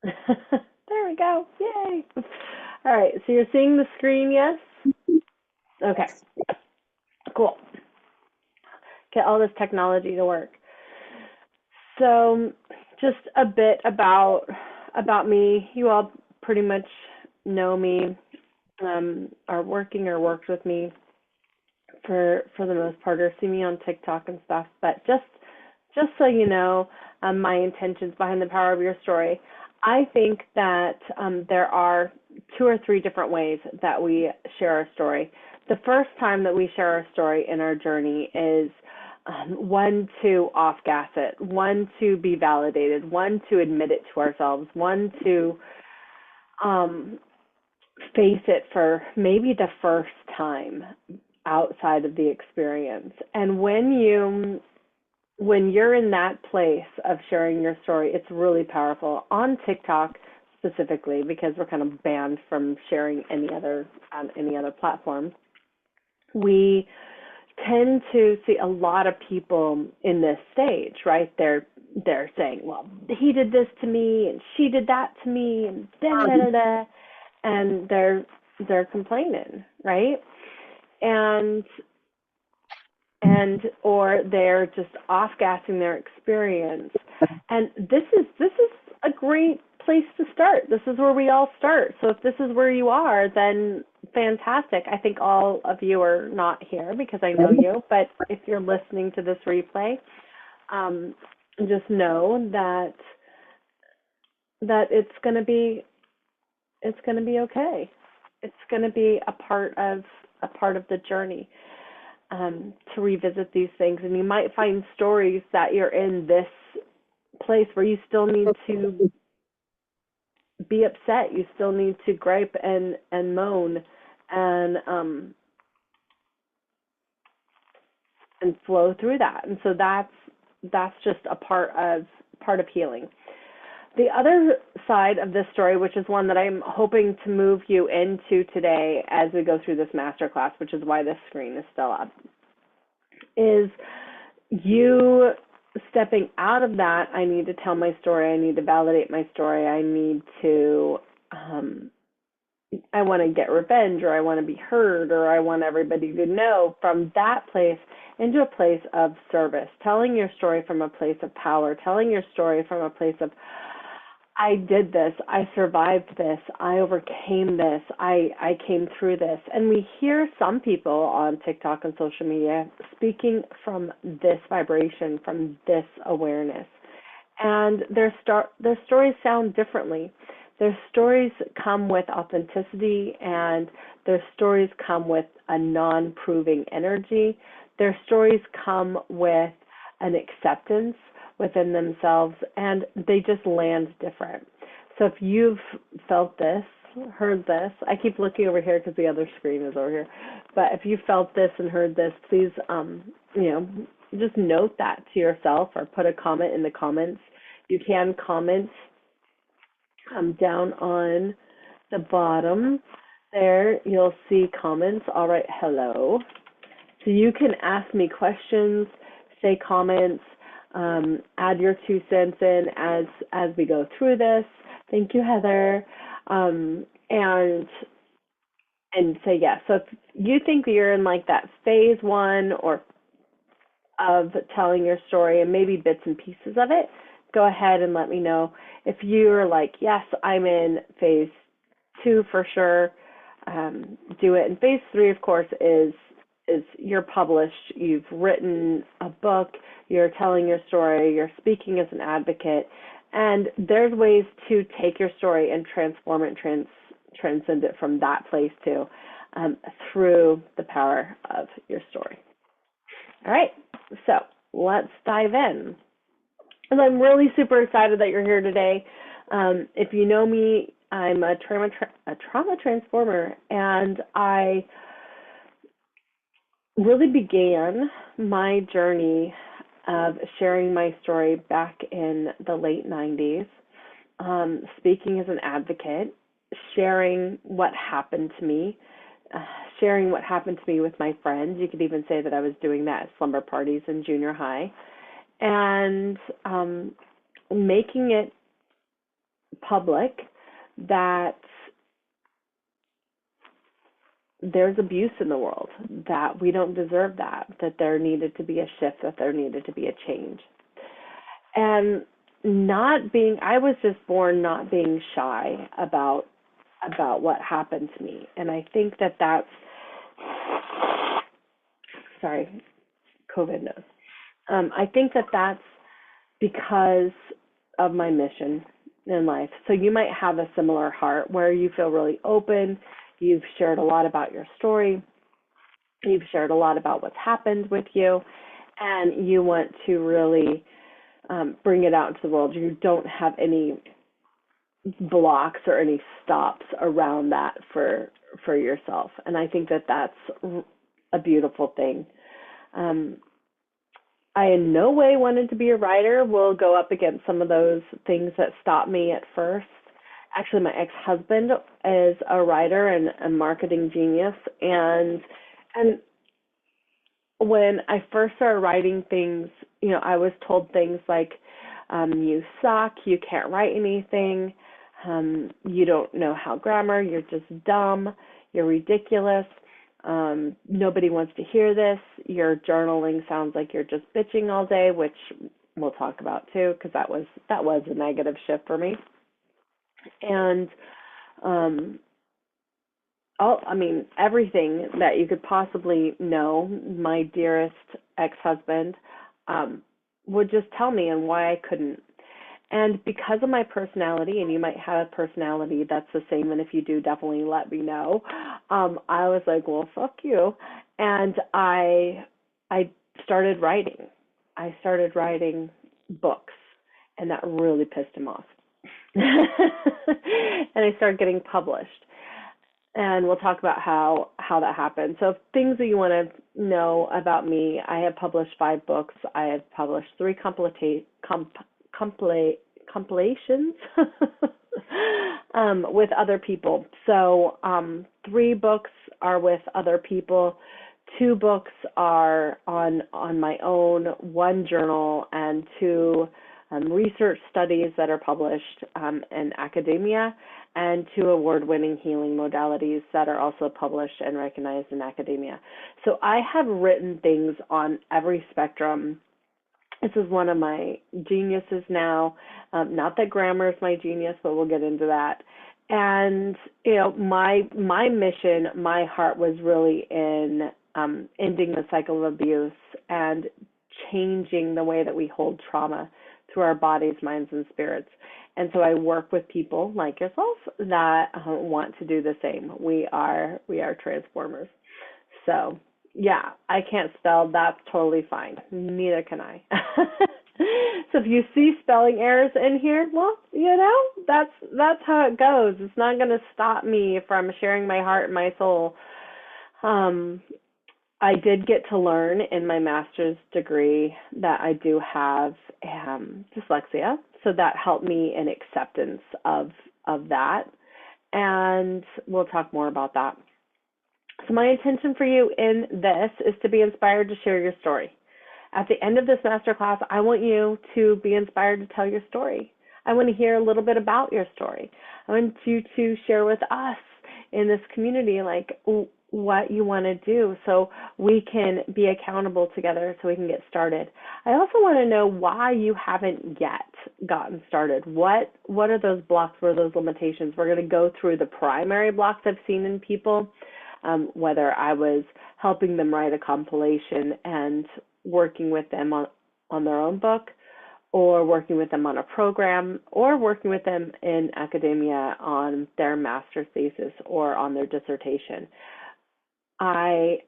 There we go. Yay. All right, so you're seeing the screen, yes? Okay, cool. Get all this technology to work. So, just a bit about me. You all pretty much know me, are working or worked with me for the most part, or see me on TikTok and stuff. But just so you know, my intentions behind the power of your story. I think that there are two or three different ways that we share our story. The first time that we share our story in our journey is one to off gas it, one to be validated, one to admit it to ourselves, one to um, face it for maybe the first time outside of the experience. And when you're in that place of sharing your story, it's really powerful. On TikTok specifically, because we're kind of banned from sharing any other on any other platform, we tend to see a lot of people in this stage, right? They're saying, well, he did this to me and she did that to me and da da da da, and they're complaining, right? And or they're just off gassing their experience. And this is a great place to start. This is where we all start. So if this is where you are, then fantastic. I think all of you are not here because I know you, but if you're listening to this replay, um, just know that it's gonna be okay. It's gonna be a part of the journey, to revisit these things. And you might find stories that you're in this place where you still need to be upset. You still need to gripe and moan and and flow through that. And so that's just a part of healing. The other side of this story, which is one that I'm hoping to move you into today as we go through this masterclass, which is why this screen is still up, is you stepping out of that. I need to tell my story. I need to validate my story. I need to, I want to get revenge, or I want to be heard, or I want everybody to know, from that place into a place of service, telling your story from a place of power, telling your story from a place of, I did this, I survived this, I overcame this, I came through this. And we hear some people on TikTok and social media speaking from this vibration, from this awareness. And their stories sound differently. Their stories come with authenticity, and their stories come with a non-proving energy. Their stories come with an acceptance within themselves, and they just land different. So if you've felt this, heard this, I keep looking over here because the other screen is over here, but if you felt this and heard this, please, you know, just note that to yourself or put a comment in the comments. You can comment down on the bottom there. You'll see comments. All right, hello. So you can ask me questions, say comments, add your 2 cents in as we go through this. Thank you, Heather. And say yes. So if you think that you're in like that phase one or of telling your story and maybe bits and pieces of it, go ahead and let me know. If you're like, yes, I'm in phase two for sure, do it. And phase three, of course, is you're published, you've written a book, you're telling your story, you're speaking as an advocate, and there's ways to take your story and transform it, transcend it from that place too, through the power of your story. All right, so let's dive in. And I'm really super excited that you're here today. If you know me, I'm a trauma transformer, and I really began my journey of sharing my story back in the late 90s, speaking as an advocate, sharing what happened to me, sharing what happened to me with my friends. You could even say that I was doing that at slumber parties in junior high, and making it public that there's abuse in the world, that we don't deserve that there needed to be a shift, that there needed to be a change. And I was just born not being shy about what happened to me. And I think that's, sorry, COVID knows. I think that's because of my mission in life. So you might have a similar heart where you feel really open. You've shared a lot about your story. You've shared a lot about what's happened with you, and you want to really bring it out into the world. You don't have any blocks or any stops around that for yourself. And I think that's a beautiful thing. I in no way wanted to be a writer. We'll go up against some of those things that stopped me at first. Actually, my ex-husband is a writer and a marketing genius. And when I first started writing things, I was told things like, you suck, you can't write anything, you don't know how grammar, you're just dumb, you're ridiculous. Nobody wants to hear this. Your journaling sounds like you're just bitching all day, which we'll talk about too, because that was a negative shift for me. And everything that you could possibly know, my dearest ex-husband would just tell me and why I couldn't. And because of my personality, and you might have a personality that's the same, and if you do, definitely let me know. I was like, well, fuck you. And I started writing. I started writing books, and that really pissed him off. And I started getting published. And we'll talk about how that happened. So things that you want to know about me, I have published 5 books. I have published 3 compilations with other people. So 3 books are with other people. 2 books are on my own, 1 journal, and 2 research studies that are published in academia, and 2 award-winning healing modalities that are also published and recognized in academia. So I have written things on every spectrum. This is one of my geniuses now. Not that grammar is my genius, but we'll get into that. And my mission, my heart was really in ending the cycle of abuse and changing the way that we hold trauma through our bodies, minds, and spirits. And so I work with people like yourself that want to do the same. We are transformers. So yeah, I can't spell. That's totally fine. Neither can I. So if you see spelling errors in here, well, that's how it goes. It's not going to stop me from sharing my heart and my soul. I did get to learn in my master's degree that I do have dyslexia, so that helped me in acceptance of that, and we'll talk more about that. So my intention for you in this is to be inspired to share your story. At the end of this masterclass, I want you to be inspired to tell your story. I want to hear a little bit about your story. I want you to share with us in this community, like, what you want to do so we can be accountable together so we can get started. I also want to know why you haven't yet gotten started. What are those blocks? What are those limitations? We're going to go through the primary blocks I've seen in people, whether I was helping them write a compilation and working with them on their own book, or working with them on a program, or working with them in academia on their master's thesis or on their dissertation. I've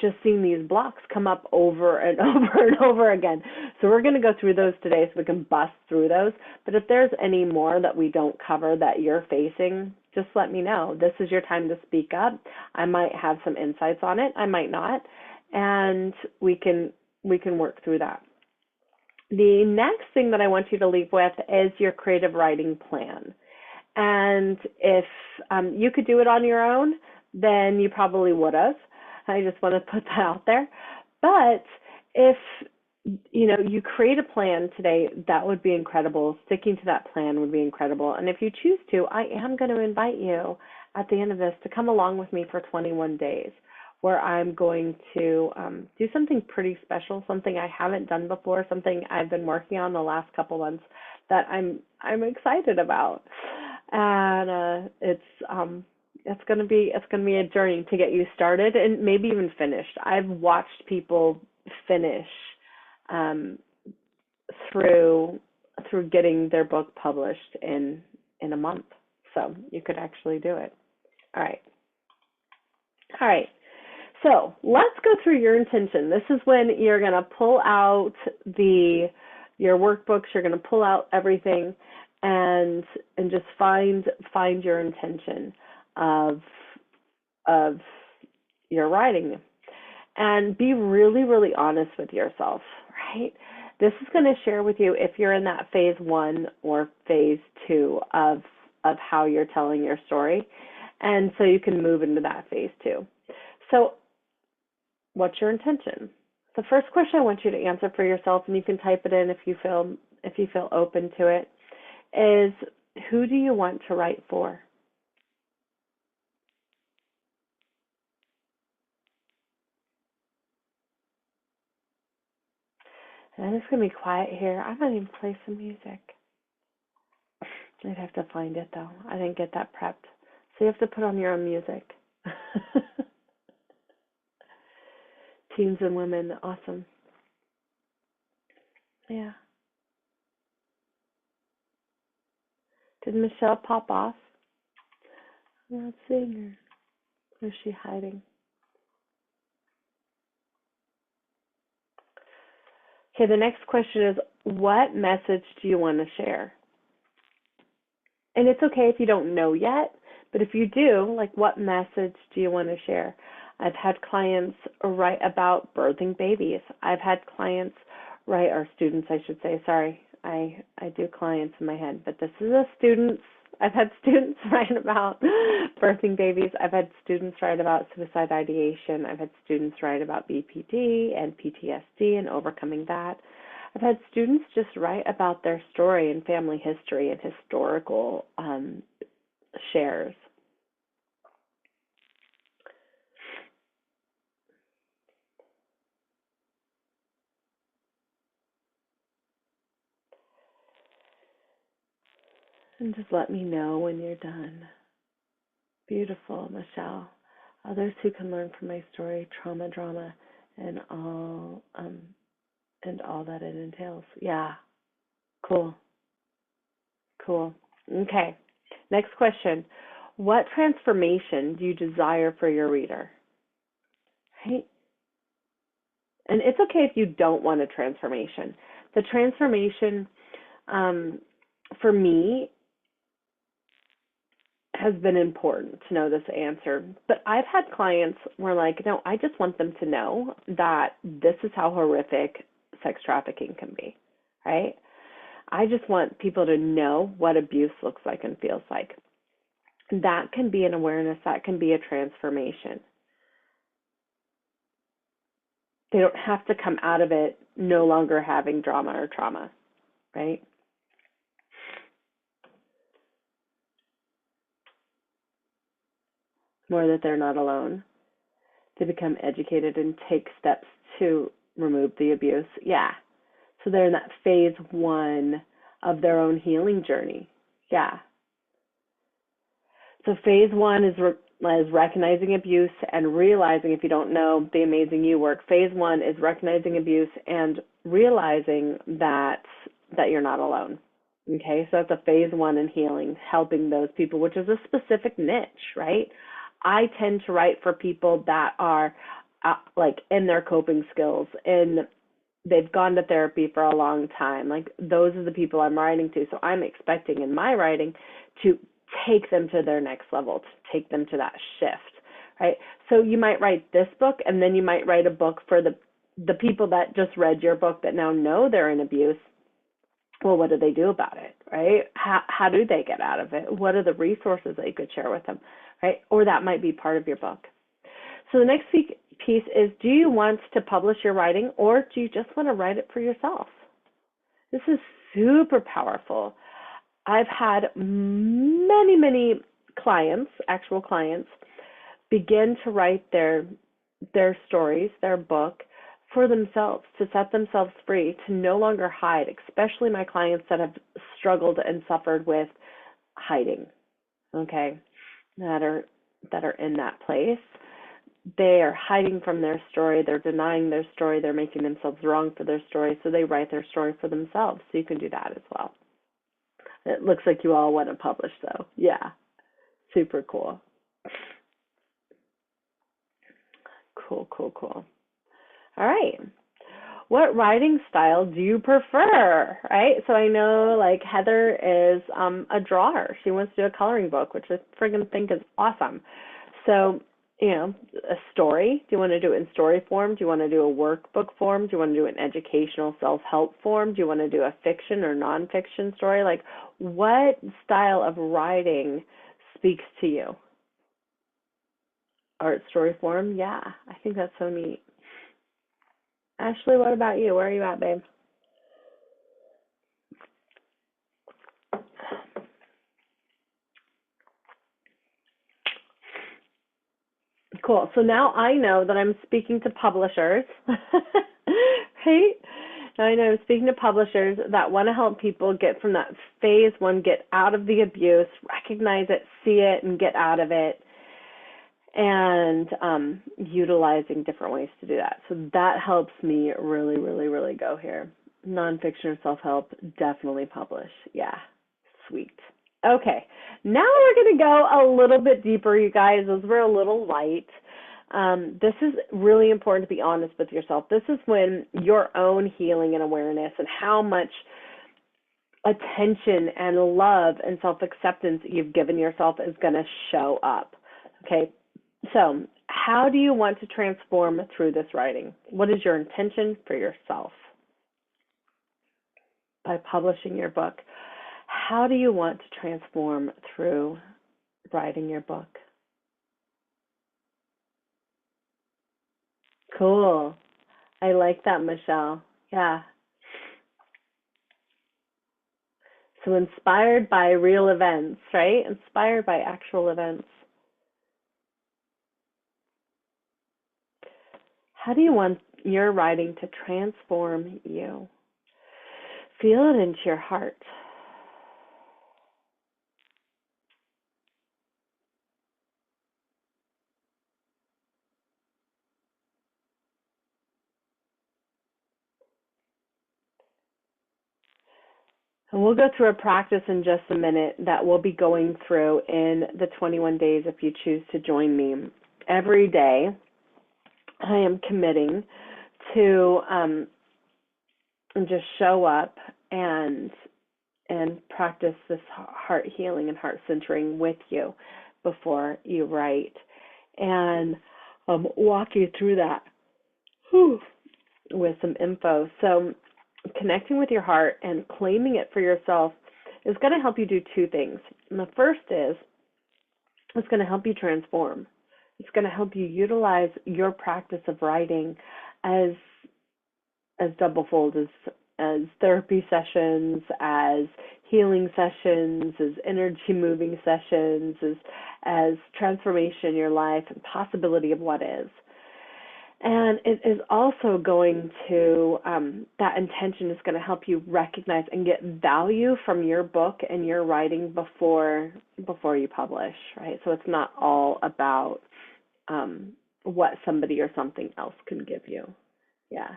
just seen these blocks come up over and over and over again. So we're going to go through those today so we can bust through those. But if there's any more that we don't cover that you're facing, just let me know. This is your time to speak up. I might have some insights on it. I might not. And we can work through that. The next thing that I want you to leave with is your creative writing plan. And if you could do it on your own, then you probably would have. I just want to put that out there. But if you create a plan today, that would be incredible. Sticking to that plan would be incredible. And if you choose to, I am going to invite you at the end of this to come along with me for 21 days, where I'm going to do something pretty special, something I haven't done before, something I've been working on the last couple months that I'm excited about. And it's gonna be a journey to get you started and maybe even finished. I've watched people finish um, through getting their book published in a month. So you could actually do it. All right. All right. So let's go through your intention. This is when you're gonna pull out your workbooks. You're gonna pull out everything, and just find your intention of of your writing, and be really, really honest with yourself, right? This is going to share with you if you're in that phase 1 or phase 2 of how you're telling your story, and so you can move into that phase 2. So, what's your intention? The first question I want you to answer for yourself, and you can type it in if you feel open to it, is who do you want to write for? And it's going to be quiet here. I might even play some music. I'd have to find it though. I didn't get that prepped. So you have to put on your own music. Teens and women, awesome. Yeah. Did Michelle pop off? I'm not seeing her. Where's she hiding? Okay, the next question is, what message do you want to share? And it's okay if you don't know yet, but if you do, like, what message do you want to share? I've had clients write about birthing babies. I've had clients write, or students, I should say. Sorry, I do clients in my head, but this is a students. I've had students write about birthing babies. I've had students write about suicide ideation. I've had students write about BPD and PTSD and overcoming that. I've had students just write about their story and family history and historical shares. And just let me know when you're done. Beautiful, Michelle. Others who can learn from my story, trauma, drama, and all that it entails. Yeah, cool, cool. Okay, next question. What transformation do you desire for your reader? Right? And it's okay if you don't want a transformation. The transformation, um, for me, has been important to know this answer. But I've had clients where, like, no, I just want them to know that this is how horrific sex trafficking can be, right? I just want people to know what abuse looks like and feels like. That can be an awareness, that can be a transformation. They don't have to come out of it no longer having drama or trauma, right? More that they're not alone. They become educated and take steps to remove the abuse. Yeah. So they're in that phase 1 of their own healing journey. Yeah. So phase 1 is recognizing abuse and realizing, if you don't know the Amazing You work, phase 1 is recognizing abuse and realizing that you're not alone. Okay, so that's a phase 1 in healing, helping those people, which is a specific niche, right? I tend to write for people that are like in their coping skills, and they've gone to therapy for a long time. Like, those are the people I'm writing to. So I'm expecting in my writing to take them to their next level, to take them to that shift, right? So you might write this book, and then you might write a book for the people that just read your book that now know they're in abuse. Well, what do they do about it, right? How do they get out of it? What are the resources that you could share with them, right? Or that might be part of your book. So the next piece is, do you want to publish your writing, or do you just want to write it for yourself? This is super powerful. I've had many, many clients, actual clients, begin to write their stories, their book for themselves, to set themselves free, to no longer hide, especially my clients that have struggled and suffered with hiding, okay, that are in that place. They are hiding from their story, they're denying their story, they're making themselves wrong for their story, so they write their story for themselves. So you can do that as well. It looks like you all want to publish, though. Yeah, super cool. Cool, cool, cool. All right. What writing style do you prefer? Right? So I know like Heather is a drawer. She wants to do a coloring book, which I friggin' think is awesome. So, a story. Do you want to do it in story form? Do you want to do a workbook form? Do you want to do an educational self-help form? Do you want to do a fiction or nonfiction story? Like, what style of writing speaks to you? Art story form? Yeah, I think that's so neat. Ashley, what about you? Where are you at, babe? Cool. So now I know that I'm speaking to publishers, right? Now I know I'm speaking to publishers that want to help people get from that phase one, get out of the abuse, recognize it, see it, and get out of it, and utilizing different ways to do that. So that helps me really, really, really go here. Nonfiction or self-help, definitely publish. Yeah, sweet. Okay, now we're going to go a little bit deeper, you guys, as we're a little light. This is really important to be honest with yourself. This is when your own healing and awareness and how much attention and love and self-acceptance you've given yourself is going to show up. Okay, so how do you want to transform through this writing? What is your intention for yourself by publishing your book? How do you want to transform through writing your book? Cool. I like that, Michelle. Yeah. So inspired by real events, right? Inspired by actual events. How do you want your writing to transform you? Feel it into your heart. And we'll go through a practice in just a minute that we'll be going through in the 21 days if you choose to join me. Every day, I am committing to just show up and practice this heart healing and heart centering with you before you write, and walk you through that with some info. So connecting with your heart and claiming it for yourself is going to help you do two things. And the first is it's going to help you transform. It's going to help you utilize your practice of writing as doublefold as therapy sessions, as healing sessions, as energy moving sessions, as transformation in your life and possibility of what is. And it is also going to, that intention is going to help you recognize and get value from your book and your writing before you publish, right? So it's not all about what somebody or something else can give you. Yeah.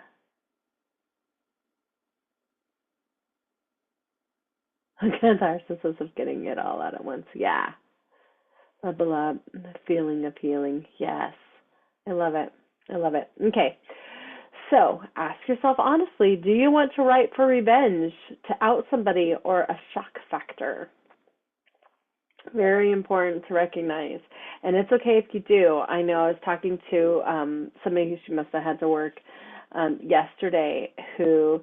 Catharsis of getting it all out at once. Yeah. Level up, the feeling of healing. Yes. I love it. I love it. Okay. So ask yourself honestly, do you want to write for revenge, to out somebody, or a shock factor? Very important to recognize. And it's okay if you do. I know I was talking to somebody who she must have had to work yesterday who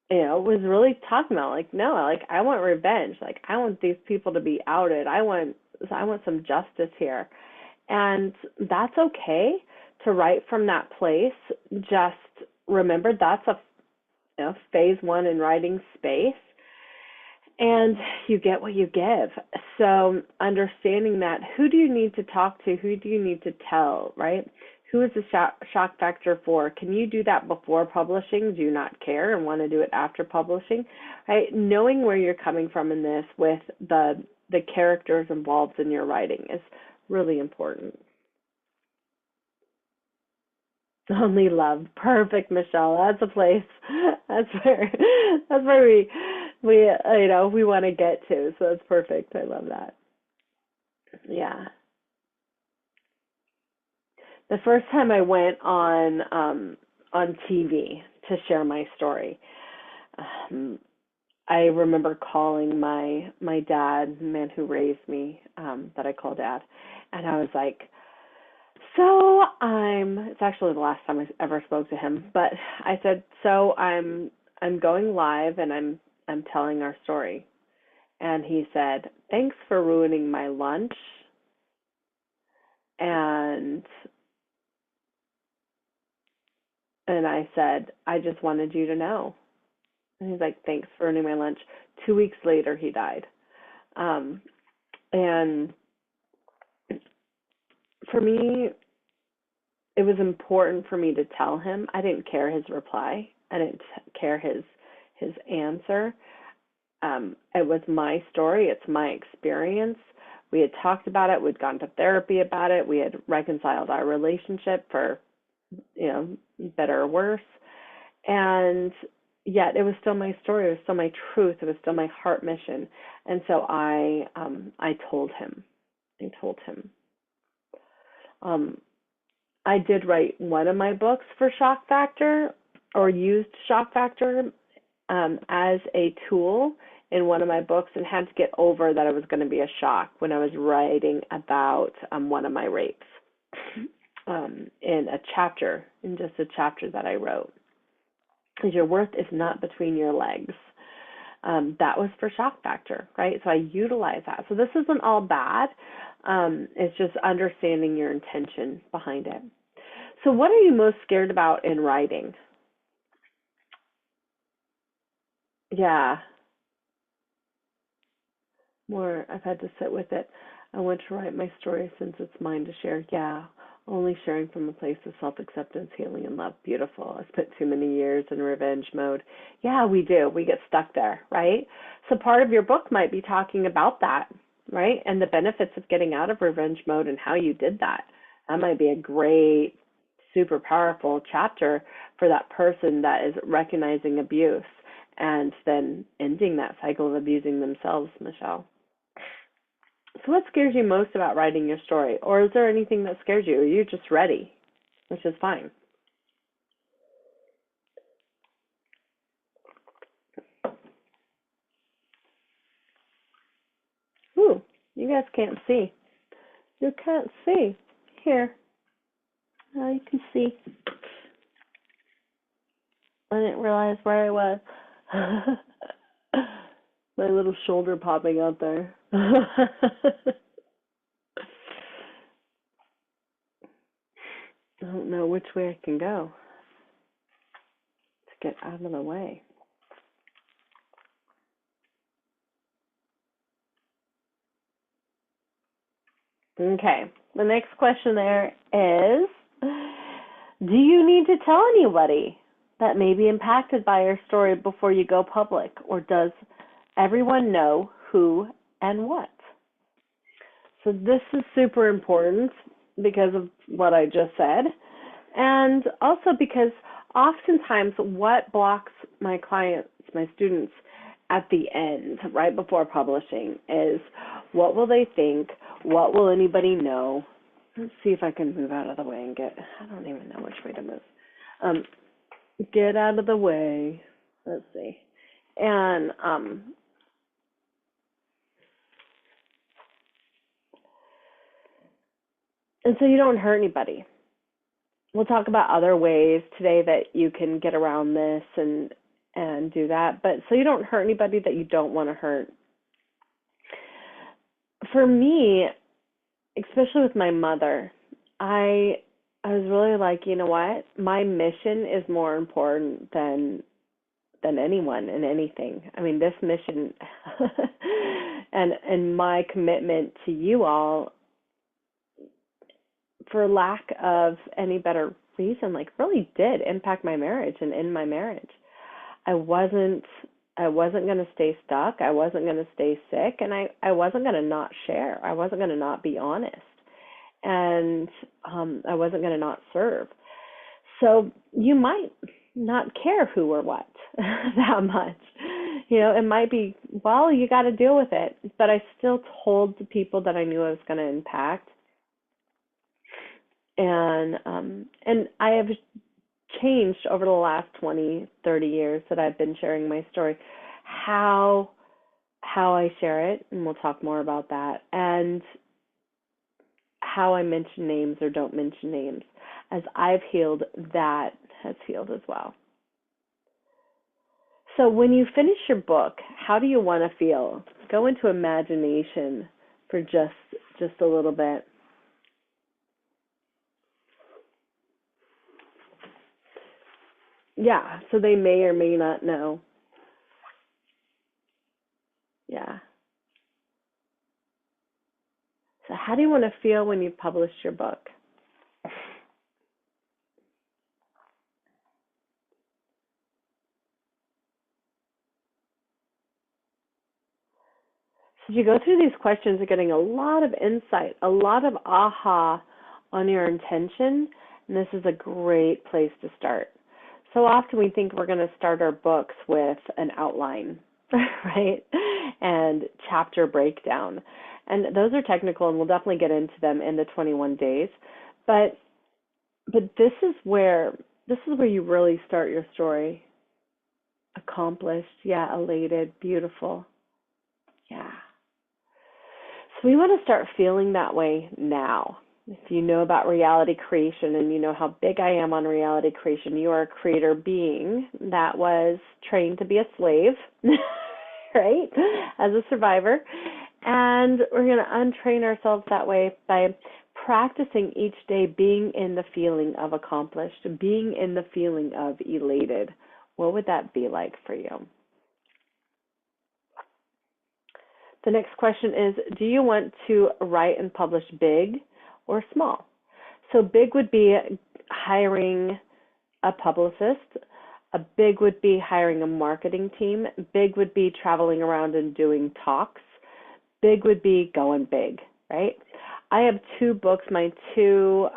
was really talking about like, no, like I want revenge. Like I want these people to be outed. I want some justice here. And that's okay to write from that place, just remember that's a phase one in writing space, and you get what you give. So understanding that, who do you need to talk to? Who do you need to tell, right? Who is the shock factor for? Can you do that before publishing? Do you not care and want to do it after publishing? Right? Knowing where you're coming from in this with the characters involved in your writing is really important. Only love. Perfect, Michelle. That's a place. That's where we we want to get to. So that's perfect. I love that. Yeah. The first time I went on TV to share my story, um, I remember calling my dad, the man who raised me, that I call dad, and I was like, so it's actually the last time I ever spoke to him, but I said, so I'm going live and I'm telling our story. And he said, thanks for ruining my lunch. And I said, I just wanted you to know. And he's like, thanks for ruining my lunch. 2 weeks later, he died. And for me, it was important for me to tell him. I didn't care his reply. I didn't care his answer. It was my story. It's my experience. We had talked about it. We'd gone to therapy about it. We had reconciled our relationship for, better or worse. And yet it was still my story. It was still my truth. It was still my heart mission. And so I told him. Um, I did write one of my books for Shock Factor, or used Shock Factor as a tool in one of my books, and had to get over that it was going to be a shock when I was writing about one of my rapes in just a chapter that I wrote. Because your worth is not between your legs. That was for Shock Factor, right? So I utilize that. So this isn't all bad. It's just understanding your intention behind it. So what are you most scared about in writing? Yeah. More, I've had to sit with it. I want to write my story since it's mine to share. Yeah. Only sharing from a place of self-acceptance, healing, and love. Beautiful. I spent too many years in revenge mode. Yeah, we do. We get stuck there, right? So part of your book might be talking about that, right? And the benefits of getting out of revenge mode and how you did that. That might be a great, super powerful chapter for that person that is recognizing abuse and then ending that cycle of abusing themselves, Michelle. So what scares you most about writing your story? Or is there anything that scares you? Or are you just ready, which is fine? Ooh, you guys can't see. You can't see. Here. Now you can see. I didn't realize where I was. My little shoulder popping out there. I don't know which way I can go to get out of the way. Okay, the next question there is, do you need to tell anybody that may be impacted by your story before you go public, or does everyone know who and what? So this is super important because of what I just said, and also because oftentimes what blocks my clients, my students, at the end, right before publishing, is what will they think? What will anybody know? Let's see if I can move out of the way and I don't even know which way to move. Get out of the way. Let's see. And so you don't hurt anybody. We'll talk about other ways today that you can get around this and do that, but so you don't hurt anybody that you don't want to hurt. For me, especially with my mother, I I was really like, you know what? My mission is more important than anyone and anything. I mean, this mission and my commitment to you all, for lack of any better reason, like really did impact my marriage and in my marriage. I wasn't I wasn't going to stay stuck. I wasn't going to stay sick, and I wasn't going to not share. I wasn't going to not be honest. And I wasn't going to not serve. So you might not care who or what that much. It might be, well, you got to deal with it. But I still told the people that I knew I was going to impact. And I have changed over the last 20, 30 years that I've been sharing my story, how I share it, and we'll talk more about that, and how I mention names or don't mention names. As I've healed, that has healed as well. So when you finish your book, how do you want to feel? Go into imagination for just a little bit. Yeah, so they may or may not know. Yeah. So how do you want to feel when you publish your book? So you go through these questions, you're getting a lot of insight, a lot of aha on your intention, and this is a great place to start. So often we think we're going to start our books with an outline, right? And chapter breakdown. And those are technical, and we'll definitely get into them in the 21 days. But this is where you really start your story. Accomplished, yeah, elated, beautiful. Yeah. So we want to start feeling that way now. If you know about reality creation and you know how big I am on reality creation, you are a creator being that was trained to be a slave, right? As a survivor. And we're going to untrain ourselves that way by practicing each day being in the feeling of accomplished, being in the feeling of elated. What would that be like for you? The next question is, do you want to write and publish big or small? So big would be hiring a publicist. A big would be hiring a marketing team. Big would be traveling around and doing talks. Big would be going big, right? I have two books, my two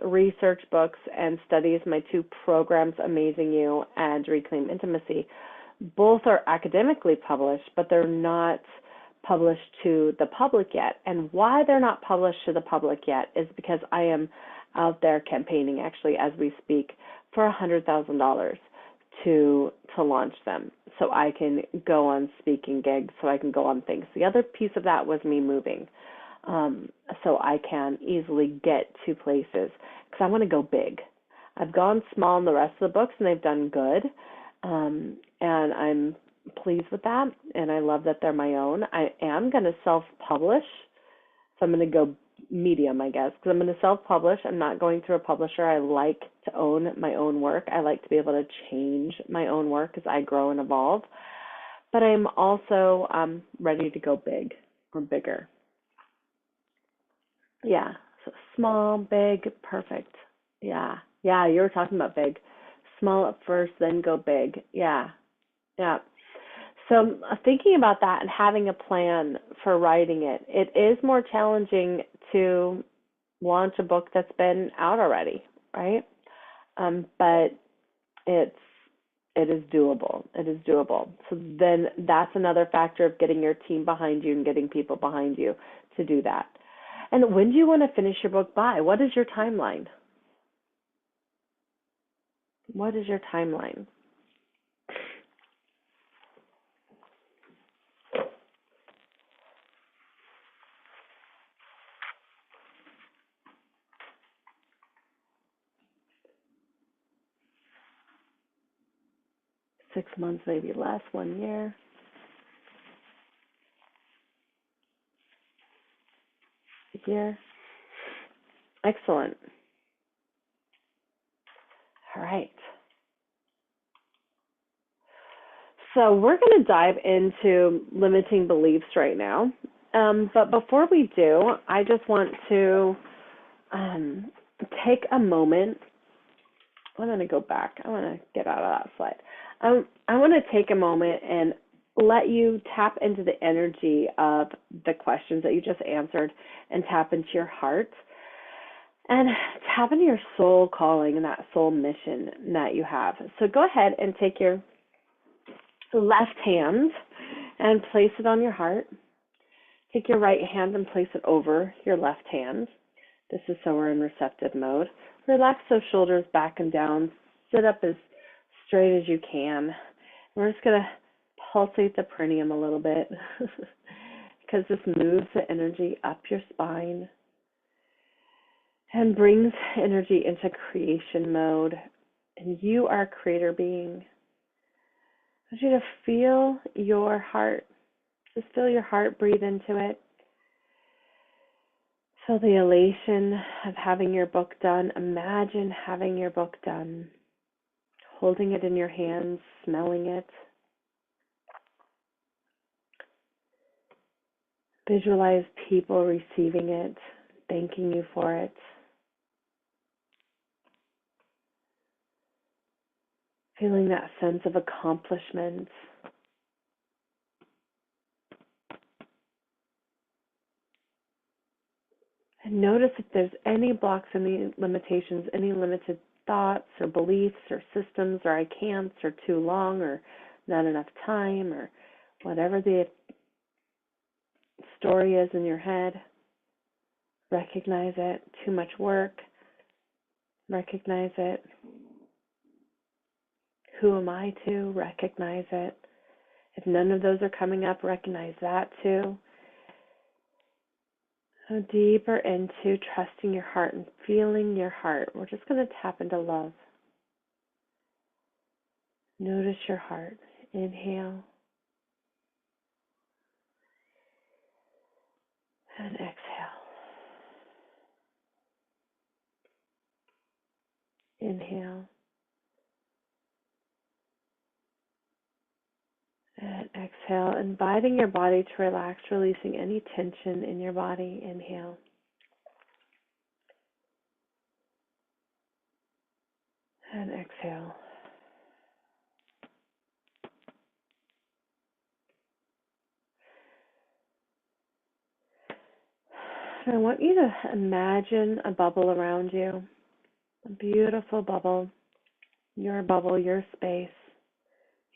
research books and studies, my two programs, Amazing You and Reclaim Intimacy. Both are academically published, but they're not published to the public yet. And why they're not published to the public yet is because I am out there campaigning, actually, as we speak, for $100,000 to launch them, so I can go on speaking gigs, so I can go on things. The other piece of that was me moving, so I can easily get to places because I want to go big. I've gone small in the rest of the books, and they've done good, and I'm pleased with that, and I love that they're my own. I am going to self-publish, so I'm going to go medium, I guess, because I'm going to self-publish. I'm not going through a publisher. I like to own my own work. I like to be able to change my own work as I grow and evolve, but I'm also ready to go big or bigger. Yeah, so small, big, perfect. Yeah, yeah, you were talking about big. Small at first, then go big. Yeah, yeah. So thinking about that and having a plan for writing it, it is more challenging to launch a book that's been out already, right? But it's it is doable. It is doable. So then that's another factor of getting your team behind you and getting people behind you to do that. And when do you want to finish your book by? What is your timeline? What is your timeline? 6 months, maybe less, 1 year. A year. Excellent. So we're going to dive into limiting beliefs right now. But before we do, I just want to um, take a moment. I'm going to go back. I want to get out of that slide. I want to take a moment and let you tap into the energy of the questions that you just answered and tap into your heart and tap into your soul calling and that soul mission that you have. So go ahead and take your left hand and place it on your heart. Take your right hand and place it over your left hand. This is so we're in receptive mode. Relax those shoulders back and down. Sit up as straight as you can. We're just going to pulsate the perineum a little bit because this moves the energy up your spine and brings energy into creation mode. And you are a creator being. I want you to feel your heart. Just feel your heart, breathe into it. Feel the elation of having your book done. Imagine having your book done, holding it in your hands, smelling it. Visualize people receiving it, thanking you for it. Feeling that sense of accomplishment. And notice if there's any blocks, any limitations, any limited thoughts or beliefs or systems or I can'ts or too long or not enough time or whatever the story is in your head. Recognize it. Too much work. Recognize it. Who am I to? Recognize it. If none of those are coming up, recognize that too. Go deeper into trusting your heart and feeling your heart. We're just going to tap into love. Notice your heart. Inhale and exhale. Inhale and exhale, inviting your body to relax, releasing any tension in your body. Inhale. And exhale. And I want you to imagine a bubble around you, a beautiful bubble, your space,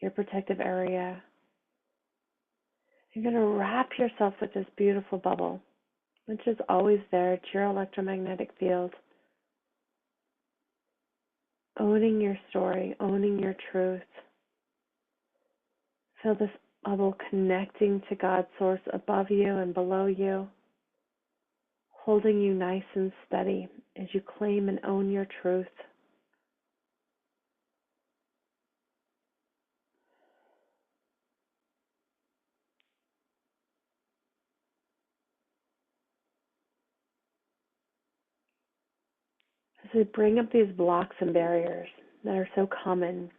your protective area. You're going to wrap yourself with this beautiful bubble, which is always there. It's your electromagnetic field. Owning your story, owning your truth. Feel this bubble connecting to God's source above you and below you, holding you nice and steady as you claim and own your truth. As we bring up these blocks and barriers that are so common,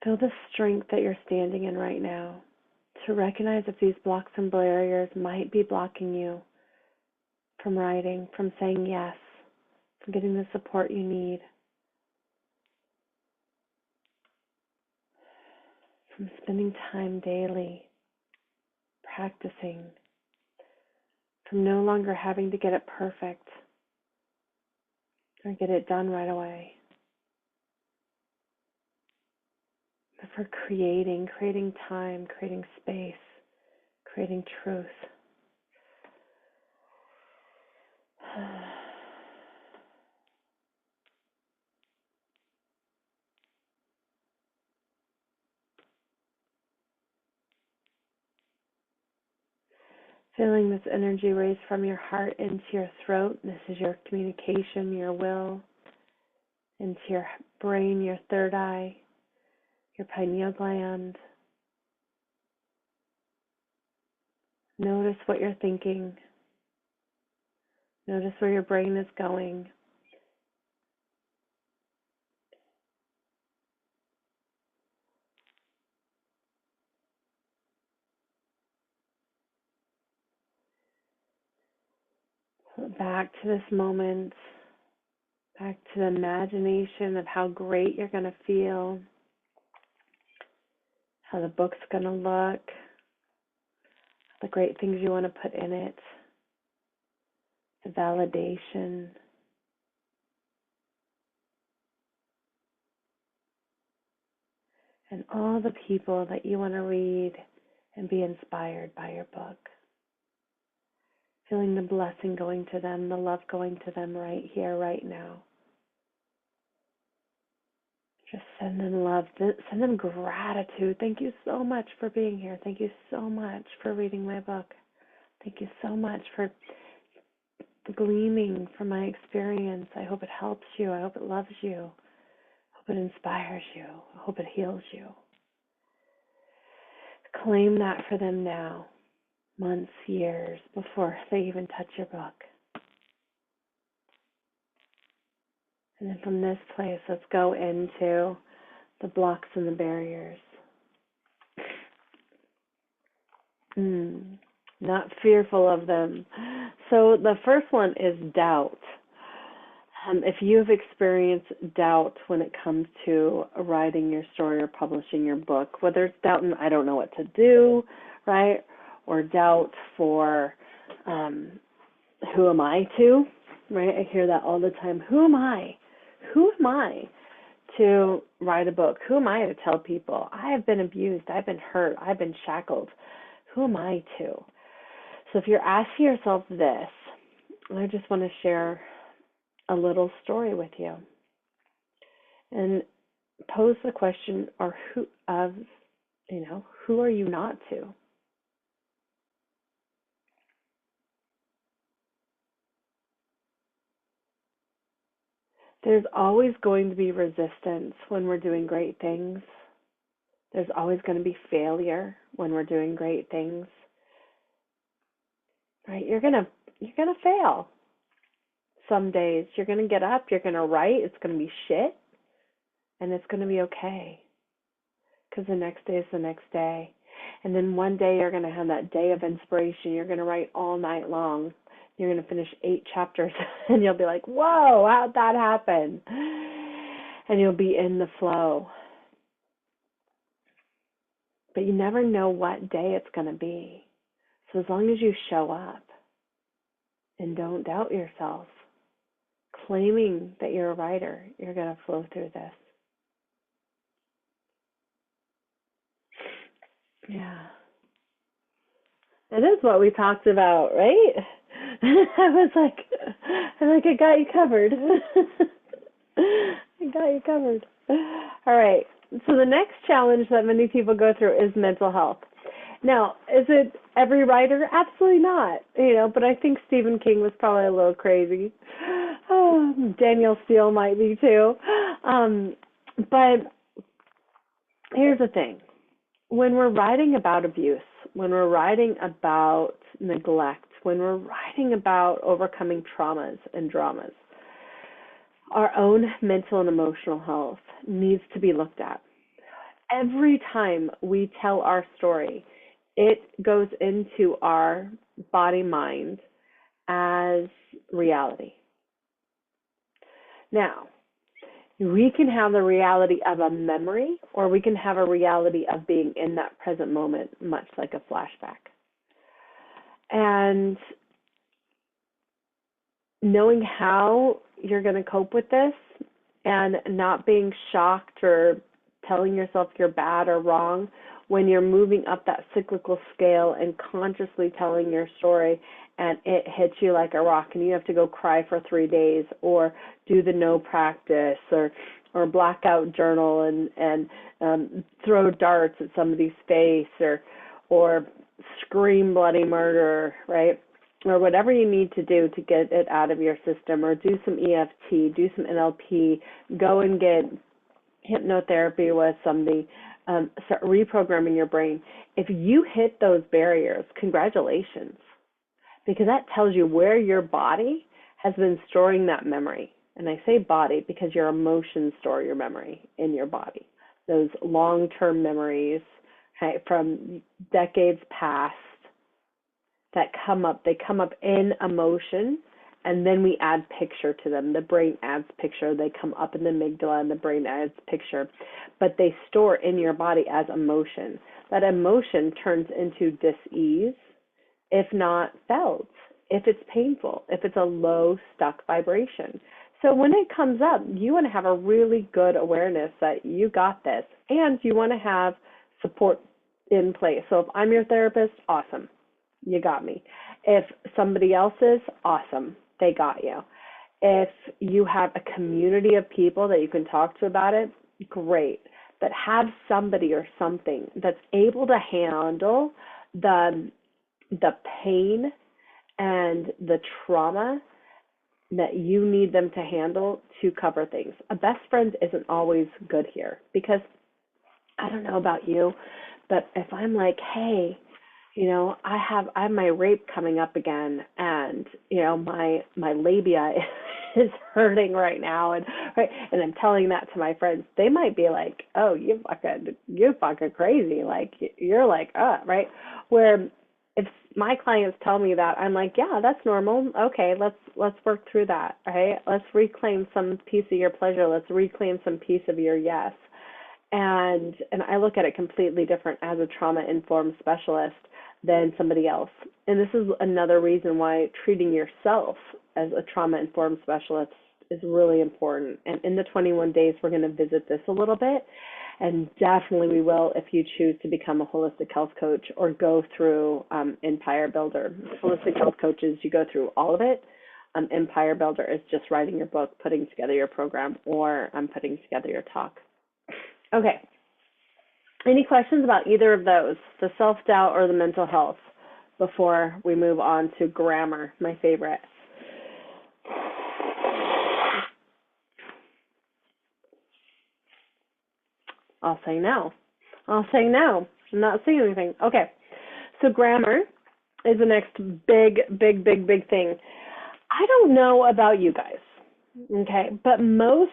feel the strength that you're standing in right now to recognize if these blocks and barriers might be blocking you from writing, from saying yes, from getting the support you need, from spending time daily practicing, from no longer having to get it perfect or get it done right away, but for creating time, creating space, creating truth. Feeling this energy raise from your heart into your throat. This is your communication, your will, into your brain, your third eye, your pineal gland. Notice what you're thinking. Notice where your brain is going. back to this moment, back to the imagination of how great you're going to feel, how the book's going to look, the great things you want to put in it, the validation. And all the people that you want to read and be inspired by your book. Feeling the blessing going to them, the love going to them right here, right now. Just send them love, send them gratitude. Thank you so much for being here. Thank you so much for reading my book. Thank you so much for gleaming from my experience. I hope it helps you. I hope it loves you. I hope it inspires you. I hope it heals you. Claim that for them now, months, years, before they even touch your book. And then from this place, let's go into the blocks and the barriers. Not fearful of them. So the first one is doubt. If you've experienced doubt when it comes to writing your story or publishing your book, whether it's doubt in I don't know what to do, right? Or doubt for who am I to, right? I hear that all the time. Who am I? Who am I to write a book? Who am I to tell people? I have been abused. I've been hurt. I've been shackled. Who am I to? So if you're asking yourself this, I just want to share a little story with you and pose the question, or who are you not to? There's always going to be resistance when we're doing great things. There's always going to be failure when we're doing great things. Right? You're gonna fail. Some days you're gonna get up, you're gonna write, it's gonna be shit, and it's gonna be okay. Because the next day is the next day. And then one day you're gonna have that day of inspiration. You're gonna write all night long. You're gonna finish 8 chapters and you'll be like, whoa, how'd that happen? And you'll be in the flow. But you never know what day it's gonna be. So as long as you show up and don't doubt yourself, claiming that you're a writer, you're going to flow through this. Yeah. It is what we talked about, right? I got you covered. I got you covered. All right. So the next challenge that many people go through is mental health. Now, is it every writer? Absolutely not. But I think Stephen King was probably a little crazy. Oh, Danielle Steele might be too. But here's the thing. When we're writing about abuse, when we're writing about neglect, when we're writing about overcoming traumas and dramas, our own mental and emotional health needs to be looked at. Every time we tell our story, it goes into our body-mind as reality. Now, we can have the reality of a memory, or we can have a reality of being in that present moment, much like a flashback. And knowing how you're going to cope with this and not being shocked or telling yourself you're bad or wrong when you're moving up that cyclical scale and consciously telling your story and it hits you like a rock and you have to go cry for 3 days or do the no practice or blackout journal and throw darts at somebody's face or scream bloody murder, right? Or whatever you need to do to get it out of your system, or do some EFT, do some NLP, go and get hypnotherapy with somebody, start reprogramming your brain. If you hit those barriers, congratulations, because that tells you where your body has been storing that memory. And I say body because your emotions store your memory in your body. Those long-term memories, right, from decades past that come up, they come up in emotion, and then we add picture to them. The brain adds picture. They come up in the amygdala and the brain adds picture. But they store in your body as emotion. That emotion turns into dis-ease, if not felt, if it's painful, if it's a low, stuck vibration. So when it comes up, you want to have a really good awareness that you got this, and you want to have support in place. So if I'm your therapist, awesome, you got me. If somebody else is, awesome, they got you. If you have a community of people that you can talk to about it, great. But have somebody or something that's able to handle the pain and the trauma that you need them to handle to cover things. A best friend isn't always good here, because I don't know about you, but if I'm like, hey, I have my rape coming up again, and my labia is hurting right now, and I'm telling that to my friends, they might be like, oh, you fucking crazy, like you're like, right? Where if my clients tell me that, I'm like, yeah, that's normal. Okay, let's work through that, right? Let's reclaim some piece of your pleasure. Let's reclaim some piece of your yes. And I look at it completely different as a trauma-informed specialist than somebody else. And this is another reason why treating yourself as a trauma-informed specialist is really important. And in the 21 days, we're going to visit this a little bit. And definitely we will if you choose to become a holistic health coach or go through Empire Builder. Holistic health coaches, you go through all of it. Empire Builder is just writing your book, putting together your program, or putting together your talk. Okay. Any questions about either of those, the self-doubt or the mental health, before we move on to grammar, my favorite? I'll say no. I'm not saying anything. Okay. So grammar is the next big thing. I don't know about you guys, okay, but most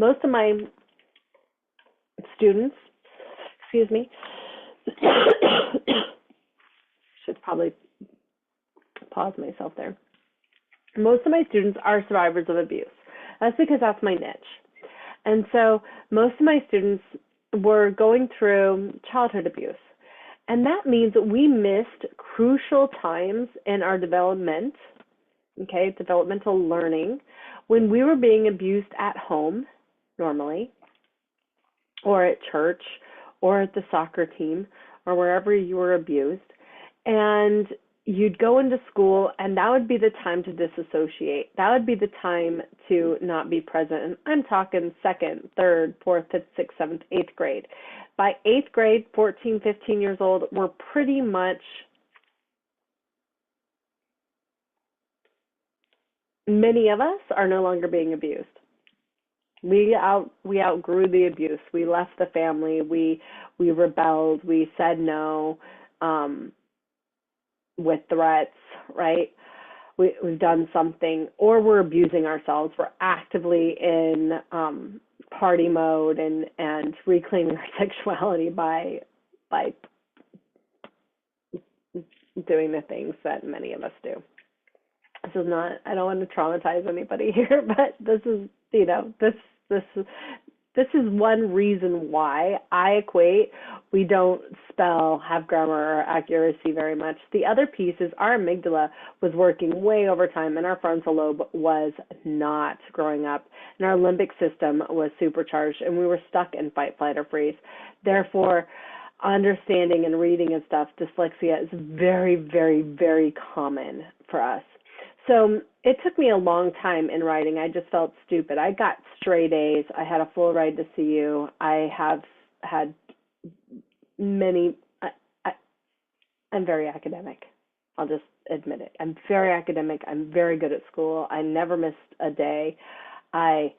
of my students, should probably pause myself there. Most of my students are survivors of abuse. That's because that's my niche. And so most of my students were going through childhood abuse. And that means that we missed crucial times in our development, okay, developmental learning, when we were being abused at home, normally, or at church, or at the soccer team, or wherever you were abused. And you'd go into school, and that would be the time to disassociate. That would be the time to not be present. And I'm talking 2nd, 3rd, 4th, 5th, 6th, 7th, 8th grade. By 8th grade, 14, 15 years old, we're pretty much, many of us are no longer being abused. We outgrew the abuse. We left the family. We rebelled. We said no, with threats, right? We've done something, or we're abusing ourselves. We're actively in party mode and reclaiming our sexuality by doing the things that many of us do. This is not, I don't want to traumatize anybody here, but this is, this is one reason why I equate we don't have grammar or accuracy very much. The other piece is our amygdala was working way overtime, and our frontal lobe was not growing up, and our limbic system was supercharged, and we were stuck in fight, flight, or freeze. Therefore, understanding and reading and stuff, dyslexia is very, very, very common for us. So it took me a long time in writing. I just felt stupid. I got straight A's. I had a full ride to CU. I have had many, I'm very academic. I'll just admit it. I'm very academic. I'm very good at school. I never missed a day. I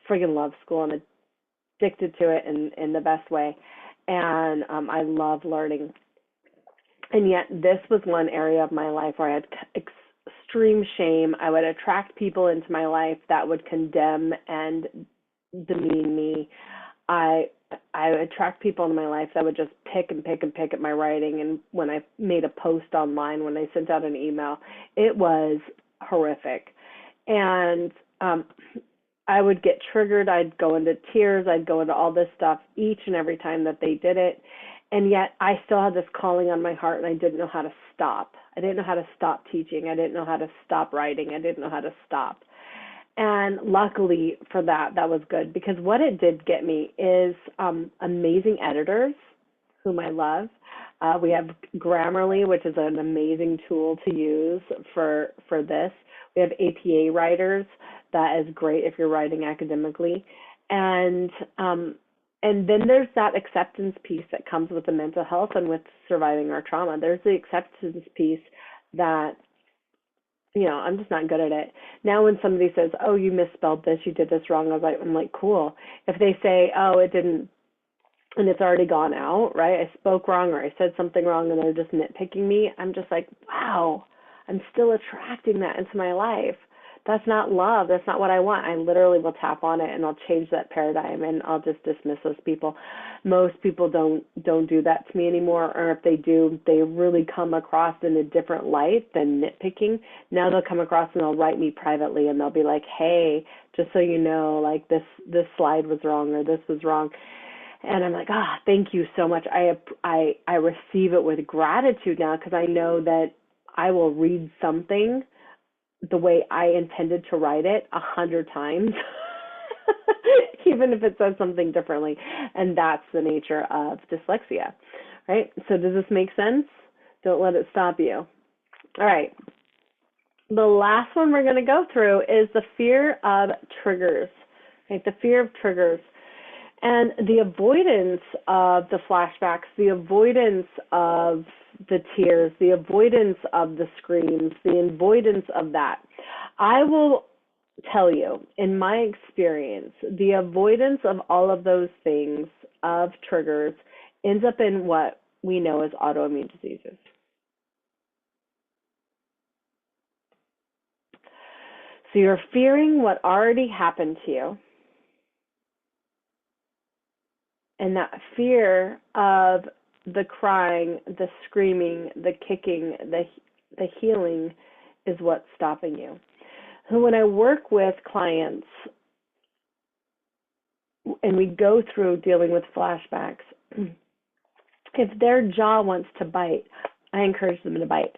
friggin' love school. I'm addicted to it in the best way. And I love learning. And yet this was one area of my life where I had extreme shame. I would attract people into my life that would condemn and demean me. I attract people in my life that would just pick at my writing. And when I made a post online, when I sent out an email, it was horrific. And I would get triggered. I'd go into tears. I'd go into all this stuff each and every time that they did it. And yet I still had this calling on my heart, and I didn't know how to stop. I didn't know how to stop teaching. I didn't know how to stop writing. I didn't know how to stop. And luckily for that, that was good, because what it did get me is amazing editors whom I love. We have Grammarly, which is an amazing tool to use for this. We have APA writers. That is great if you're writing academically. And then there's that acceptance piece that comes with the mental health and with surviving our trauma. There's the acceptance piece that, I'm just not good at it. Now when somebody says, oh, you misspelled this, you did this wrong, I'm like, cool. If they say, oh, it didn't, and it's already gone out, right? I spoke wrong, or I said something wrong, and they're just nitpicking me, I'm just like, wow, I'm still attracting that into my life. That's not love. That's not what I want. I literally will tap on it, and I'll change that paradigm, and I'll just dismiss those people. Most people don't do that to me anymore, or if they do, they really come across in a different light than nitpicking. Now they'll come across and they'll write me privately, and they'll be like, hey, just so you know, like this slide was wrong, or this was wrong. And I'm like, thank you so much. I receive it with gratitude now, because I know that I will read something the way I intended to write it 100 times, even if it says something differently. And that's the nature of dyslexia, right? So does this make sense? Don't let it stop you. All right. The last one we're going to go through is the fear of triggers, right? The fear of triggers. And the avoidance of the flashbacks, the avoidance of the tears, the avoidance of the screams, the avoidance of that. I will tell you, in my experience, the avoidance of all of those things, of triggers, ends up in what we know as autoimmune diseases. So you're fearing what already happened to you. And that fear of the crying, the screaming, the kicking, the healing is what's stopping you. So when I work with clients and we go through dealing with flashbacks, if their jaw wants to bite, I encourage them to bite.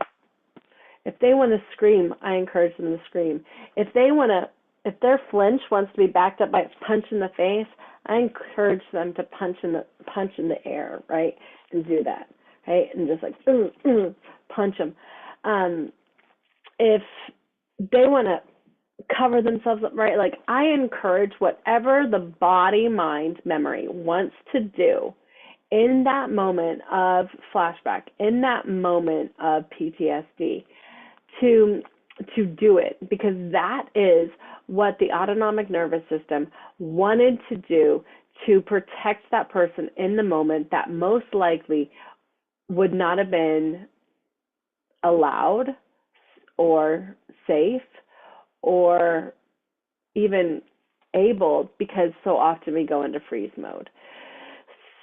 If they want to scream, I encourage them to scream. If their flinch wants to be backed up by a punch in the face, I encourage them to punch in the air, right, and do that, right, and just like punch them. If they want to cover themselves up, right, like I encourage whatever the body, mind, memory wants to do in that moment of flashback, in that moment of PTSD, to do it, because that is what the autonomic nervous system wanted to do to protect that person in the moment that most likely would not have been allowed or safe or even able, because so often we go into freeze mode.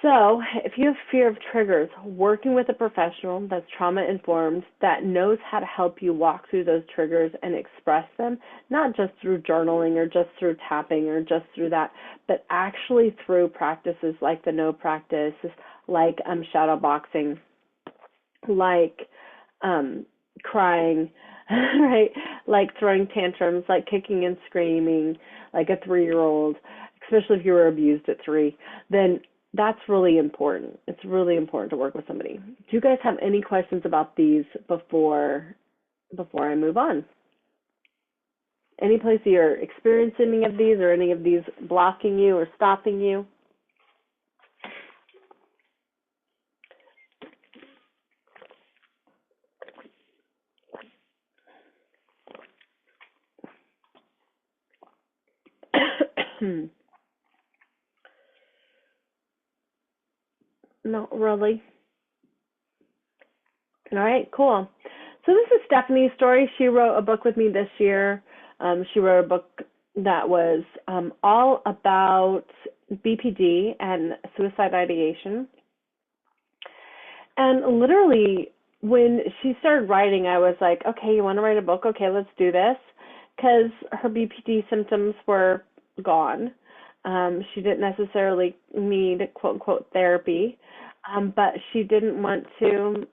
So if you have fear of triggers, working with a professional that's trauma-informed, that knows how to help you walk through those triggers and express them, not just through journaling or just through tapping or just through that, but actually through practices like the no practice, like shadow boxing, like crying, right? Like throwing tantrums, like kicking and screaming, like a 3-year-old, especially if you were abused at 3, then that's really important. It's really important to work with somebody. Do you guys have any questions about these before I move on? Any place you're experiencing any of these, or any of these blocking you or stopping you? Not really. All right, cool. So this is Stephanie's story. She wrote a book with me this year. She wrote a book that was all about BPD and suicide ideation. And literally, when she started writing, I was like, okay, you want to write a book? Okay, let's do this. Because her BPD symptoms were gone. She didn't necessarily need quote unquote therapy, but she didn't want to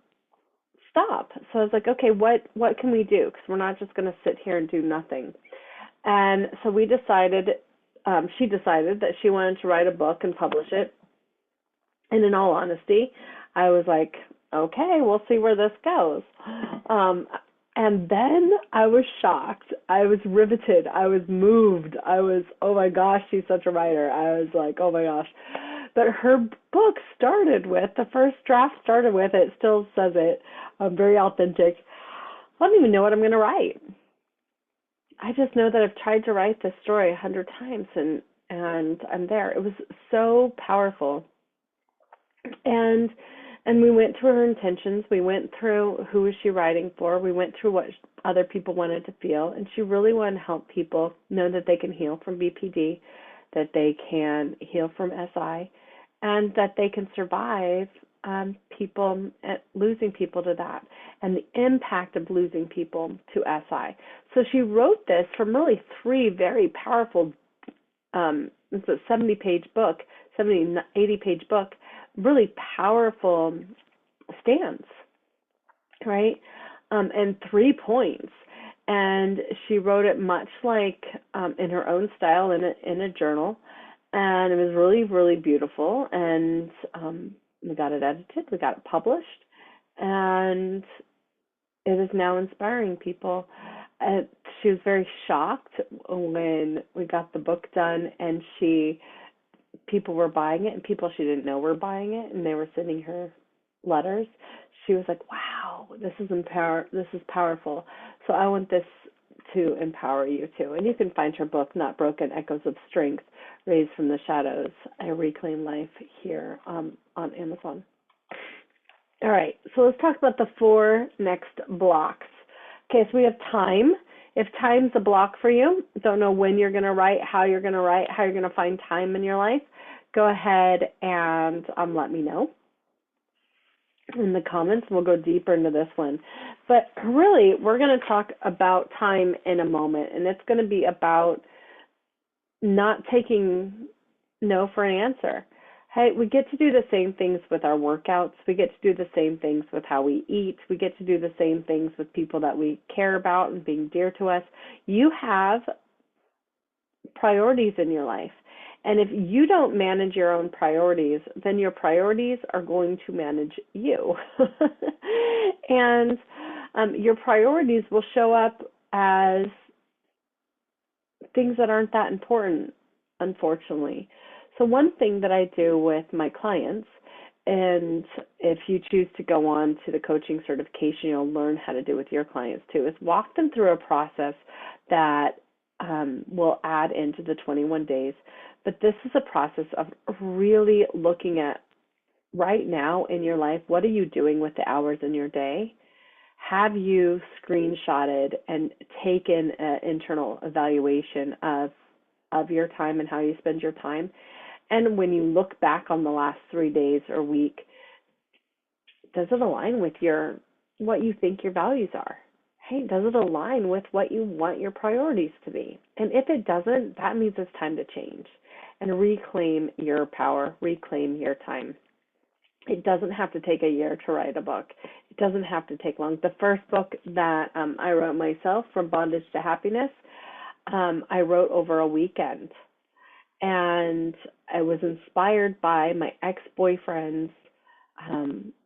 stop. So I was like, okay, what can we do? Because we're not just going to sit here and do nothing. And so we decided, she decided that she wanted to write a book and publish it. And in all honesty, I was like, okay, we'll see where this goes. Um, and then I was shocked. I was riveted. I was moved. I was, oh my gosh, she's such a writer. I was like, oh my gosh. But her book started with, the first draft started with, it still says it, very authentic. I don't even know what I'm going to write. I just know that I've tried to write this story 100 times, and I'm there. It was so powerful. And we went through her intentions. We went through who was she writing for. We went through what other people wanted to feel, and she really wanted to help people know that they can heal from BPD, that they can heal from SI, and that they can survive people losing people to that, and the impact of losing people to SI. So she wrote this from really three very powerful. It's a 70-page book, 80-page book, really powerful stands, right? And 3 points. And she wrote it much like in her own style in a journal. And it was really, really beautiful. And we got it edited, we got it published, and it is now inspiring people. She was very shocked when we got the book done, and people were buying it, and people she didn't know were buying it, and they were sending her letters. She was like, wow, this is powerful. So I want this to empower you too. And you can find her book, Not Broken, Echoes of Strength, Raised from the Shadows, I Reclaim Life, here on Amazon. All right, so let's talk about the 4 next blocks. Okay, so we have time. If time's a block for you, don't know when you're going to write, how you're going to find time in your life, go ahead and let me know in the comments. We'll go deeper into this one. But really, we're going to talk about time in a moment, and it's going to be about not taking no for an answer. Hey, we get to do the same things with our workouts. We get to do the same things with how we eat. We get to do the same things with people that we care about and being dear to us. You have priorities in your life. And if you don't manage your own priorities, then your priorities are going to manage you. And your priorities will show up as things that aren't that important, unfortunately. So one thing that I do with my clients, and if you choose to go on to the coaching certification, you'll learn how to do with your clients too, is walk them through a process that will add into the 21 days. But this is a process of really looking at right now in your life, what are you doing with the hours in your day? Have you screenshotted and taken an internal evaluation of your time and how you spend your time? And when you look back on the last 3 days or week, does it align with what you think your values are? Hey, does it align with what you want your priorities to be? And if it doesn't, that means it's time to change and reclaim your power, reclaim your time. It doesn't have to take a year to write a book. It doesn't have to take long. The first book that I wrote myself, From Bondage to Happiness, I wrote over a weekend. And I was inspired by my ex-boyfriend's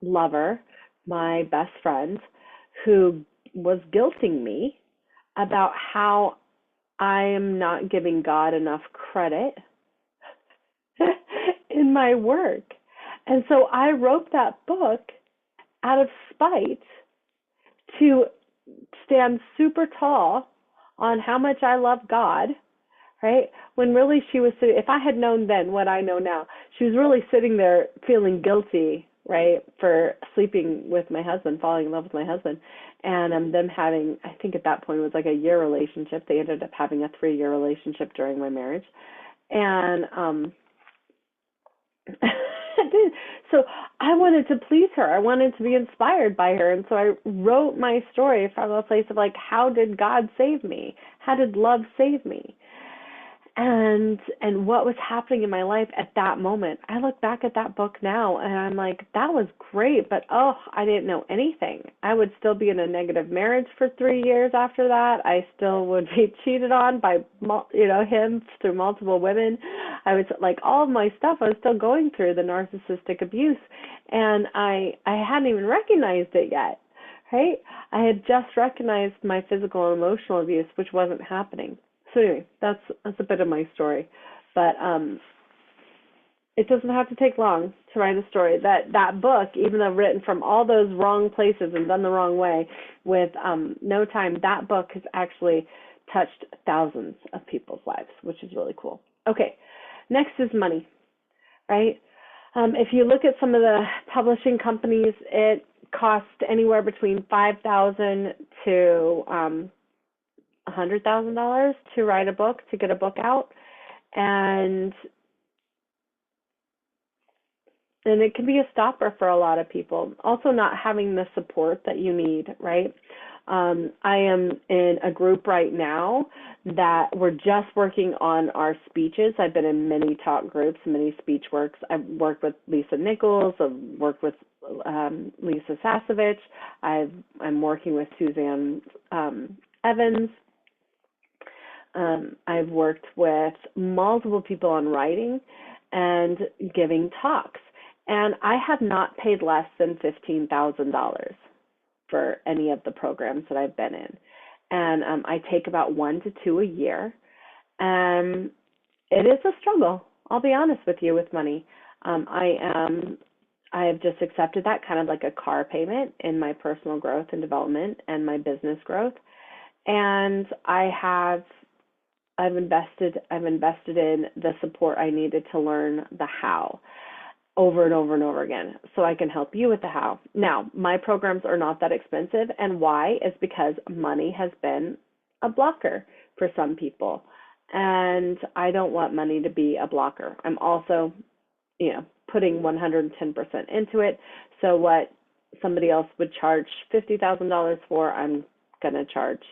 lover, my best friend, who was guilting me about how I am not giving God enough credit in my work. And so I wrote that book out of spite to stand super tall on how much I love God, right? When really she was sitting, if I had known then what I know now, she was really sitting there feeling guilty, right, for sleeping with my husband, falling in love with my husband, and them having, I think at that point it was like a year relationship. They ended up having a 3-year relationship during my marriage. And did. So I wanted to please her. I wanted to be inspired by her. And so I wrote my story from a place of like, how did God save me? How did love save me? And what was happening in my life at that moment. I look back at that book now and I'm like, that was great, but I didn't know anything. I would still be in a negative marriage for 3 years after that. I still would be cheated on by him through multiple women. I was like, all of my stuff, I was still going through the narcissistic abuse, and I hadn't even recognized it yet. Right? I had just recognized my physical and emotional abuse, which wasn't happening. So anyway, that's a bit of my story, but it doesn't have to take long to write a story. That book, even though written from all those wrong places and done the wrong way, with no time, that book has actually touched thousands of people's lives, which is really cool. Okay, next is money, right? If you look at some of the publishing companies, it costs anywhere between $5,000 to $100,000 to write a book, to get a book out, and it can be a stopper for a lot of people. Also, not having the support that you need, right? I am in a group right now that we're just working on our speeches. I've been in many talk groups, many speech works. I've worked with Lisa Nichols. I've worked with Lisa Sasevich. I'm working with Suzanne Evans. I've worked with multiple people on writing and giving talks, and I have not paid less than $15,000 for any of the programs that I've been in. And I take about 1 to 2 a year. It is a struggle, I'll be honest with you, with money. I have just accepted that kind of like a car payment in my personal growth and development and my business growth. And I've invested in the support I needed to learn the how over and over and over again, so I can help you with the how. Now, my programs are not that expensive, and why is because money has been a blocker for some people, and I don't want money to be a blocker. I'm also, putting 110% into it, so what somebody else would charge $50,000 for, I'm going to charge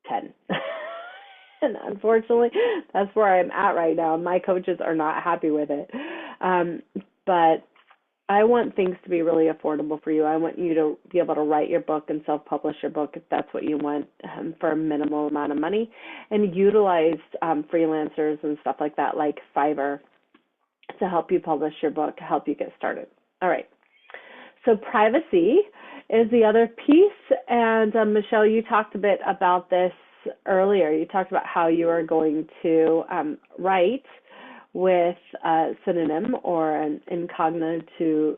10. And unfortunately, that's where I'm at right now. My coaches are not happy with it. But I want things to be really affordable for you. I want you to be able to write your book and self-publish your book if that's what you want, for a minimal amount of money, and utilize freelancers and stuff like that, like Fiverr, to help you publish your book, to help you get started. All right. So privacy is the other piece. And Michelle, you talked a bit about this earlier. You talked about how you are going to write with a pseudonym or an incognito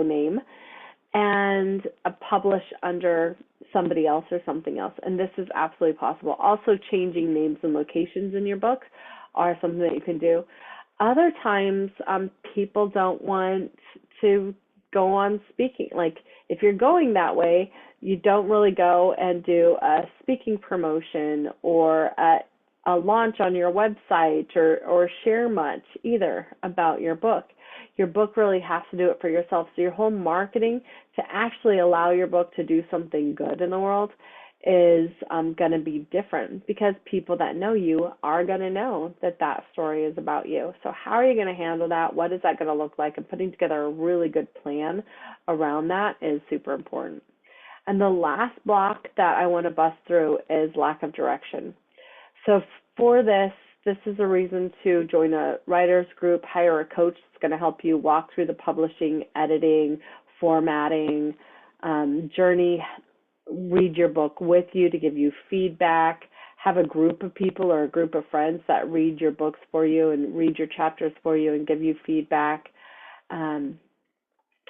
name, and publish under somebody else or something else. And this is absolutely possible. Also, changing names and locations in your book are something that you can do. Other times, people don't want to go on speaking. Like, if you're going that way, you don't really go and do a speaking promotion or a launch on your website or share much either about your book. Your book really has to do it for yourself. So your whole marketing to actually allow your book to do something good in the world is going to be different, because people that know you are going to know that that story is about you. So how are you going to handle that? What is that going to look like? And putting together a really good plan around that is super important. And the last block that I want to bust through is lack of direction. So for this is a reason to join a writer's group, hire a coach that's going to help you walk through the publishing, editing, formatting journey, read your book with you to give you feedback, have a group of people or a group of friends that read your books for you and read your chapters for you and give you feedback. And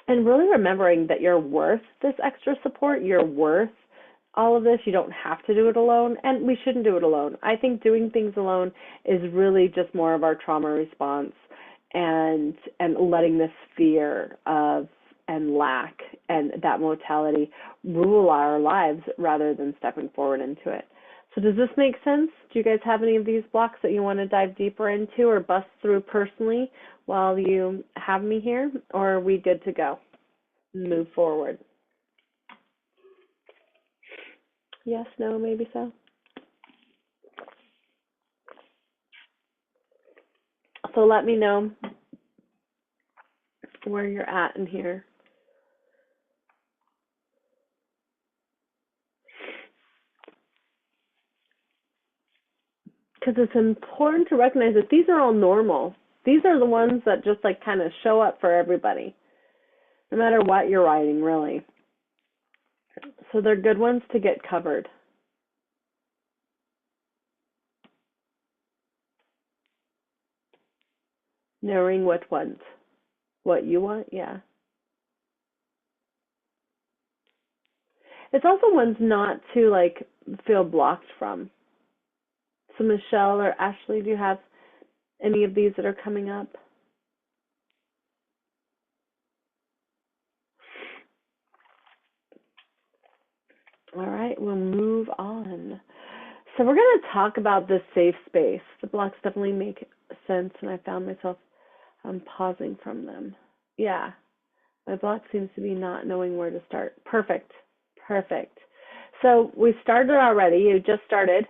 really remembering that you're worth this extra support, you're worth all of this. You don't have to do it alone, and we shouldn't do it alone. I think doing things alone is really just more of our trauma response and letting this fear of and lack and that mortality rule our lives rather than stepping forward into it. So does this make sense? Do you guys have any of these blocks that you want to dive deeper into or bust through personally while you have me here? Or are we good to go? Move forward. Yes, no, maybe so. So let me know where you're at in here. Because it's important to recognize that these are all normal. These are the ones that just like kind of show up for everybody, no matter what you're writing, really. So they're good ones to get covered. Knowing what ones, what you want, yeah. It's also ones not to like feel blocked from. So Michelle or Ashley, do you have any of these that are coming up? All right, we'll move on. So we're going to talk about this safe space. The blocks definitely make sense, and I found myself pausing from them. Yeah, my block seems to be not knowing where to start. Perfect, perfect. So we started already. You just started.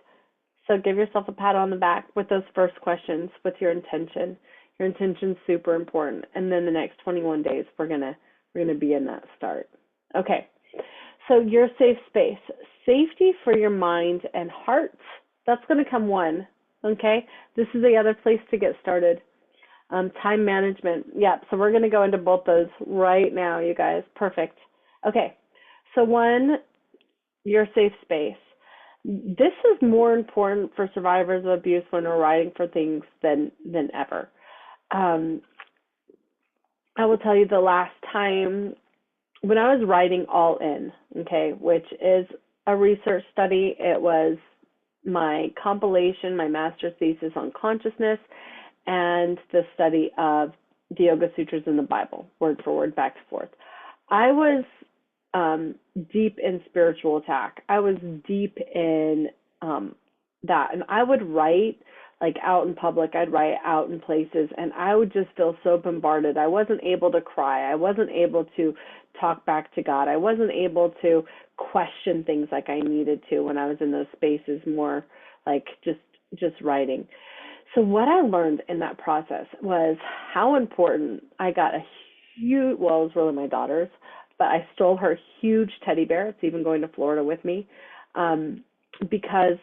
So give yourself a pat on the back with those first questions with your intention. Your intention's super important. And then the next 21 days, we're gonna be in that start. Okay. So your safe space, safety for your mind and heart. That's going to come one. Okay. This is the other place to get started. Time management. Yep. So we're going to go into both those right now, you guys. Perfect. Okay. So one, your safe space. This is more important for survivors of abuse when we're writing for things than ever. I will tell you the last time when I was writing All In, okay, which is a research study. It was my compilation, my master's thesis on consciousness, and the study of the Yoga Sutras in the Bible, word for word, back and forth. I was deep in spiritual attack. I was deep in that, and I would write like out in public. I'd write out in places, and I would just feel so bombarded. I wasn't able to cry. I wasn't able to talk back to God. I wasn't able to question things like I needed to when I was in those spaces, more like just writing. So what I learned in that process was how important. I got a huge, well, it was really my daughter's, but I stole her huge teddy bear. It's even going to Florida with me, because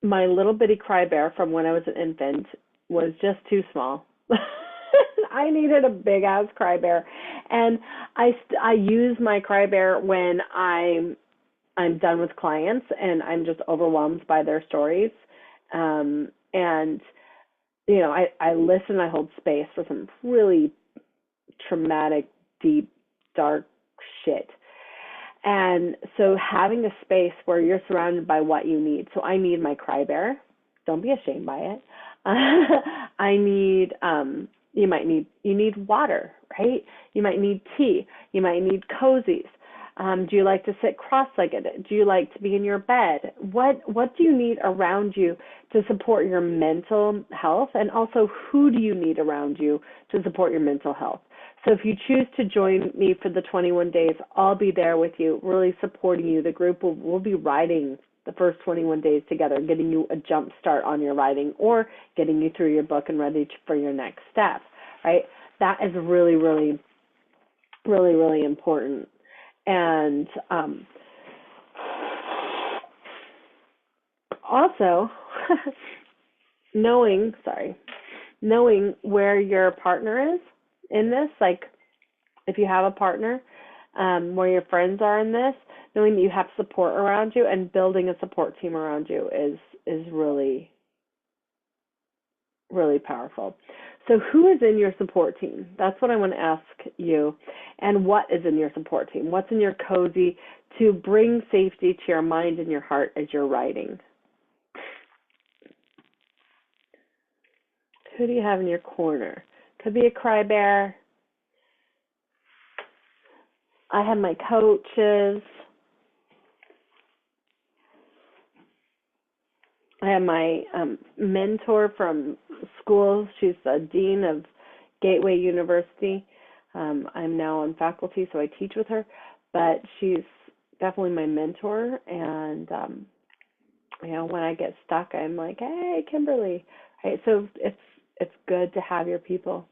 my little bitty cry bear from when I was an infant was just too small. I needed a big ass cry bear, and I use my cry bear when I'm done with clients and I'm just overwhelmed by their stories, and you know, I listen. I hold space for some really traumatic, deep, dark shit. And so having a space where you're surrounded by what you need. So I need my cry bear. Don't be ashamed by it. I need, you need water, right? You might need tea. You might need cozies. Do you like to sit cross-legged? Do you like to be in your bed? What do you need around you to support your mental health? And also, who do you need around you to support your mental health? So if you choose to join me for the 21 days, I'll be there with you, really supporting you. The group will be writing the first 21 days together, getting you a jump start on your writing or getting you through your book and ready for your next step, right? That is really, really, really, really important. And also, knowing where your partner is in this, like if you have a partner, where your friends are in this, knowing that you have support around you and building a support team around you is really, really powerful. So who is in your support team? That's what I want to ask you. And what is in your support team? What's in your cozy to bring safety to your mind and your heart as you're writing? Who do you have in your corner? Could be a cry bear. I have my coaches. I have my mentor from school. She's the dean of Gateway University. I'm now on faculty, so I teach with her, but she's definitely my mentor. And when I get stuck, I'm like, "Hey, Kimberly." Right? So it's good to have your people.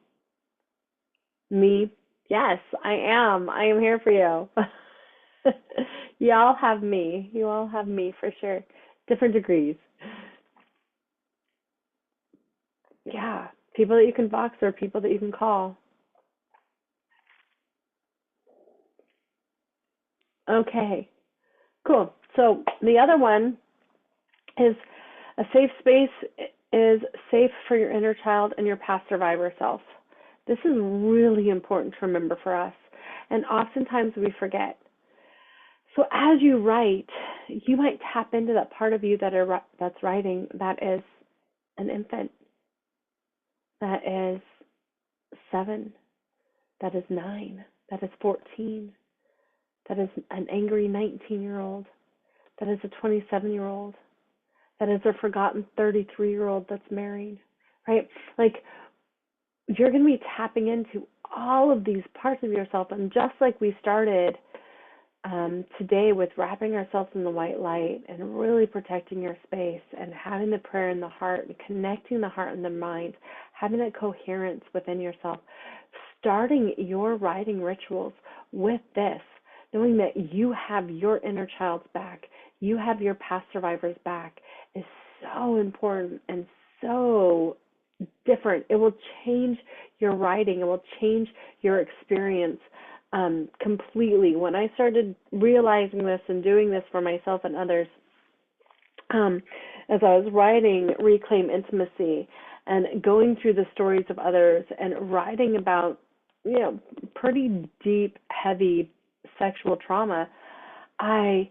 Me? Yes, I am. I am here for you. You all have me. You all have me for sure. Different degrees. Yeah. People that you can box or people that you can call. Okay. Cool. So the other one is a safe space is safe for your inner child and your past survivor self. This is really important to remember for us. And oftentimes we forget. So as you write, you might tap into that part of you that's writing that is an infant, that is 7, that is 9, that is 14, that is an angry 19-year-old, that is a 27-year-old, that is a forgotten 33-year-old that's married, right? Like, you're going to be tapping into all of these parts of yourself. And just like we started today with wrapping ourselves in the white light and really protecting your space and having the prayer in the heart and connecting the heart and the mind, having that coherence within yourself, starting your writing rituals with this, knowing that you have your inner child's back, you have your past survivors back, is so important and so different. It will change your writing. It will change your experience completely. When I started realizing this and doing this for myself and others, as I was writing Reclaim Intimacy and going through the stories of others and writing about, pretty deep, heavy sexual trauma, I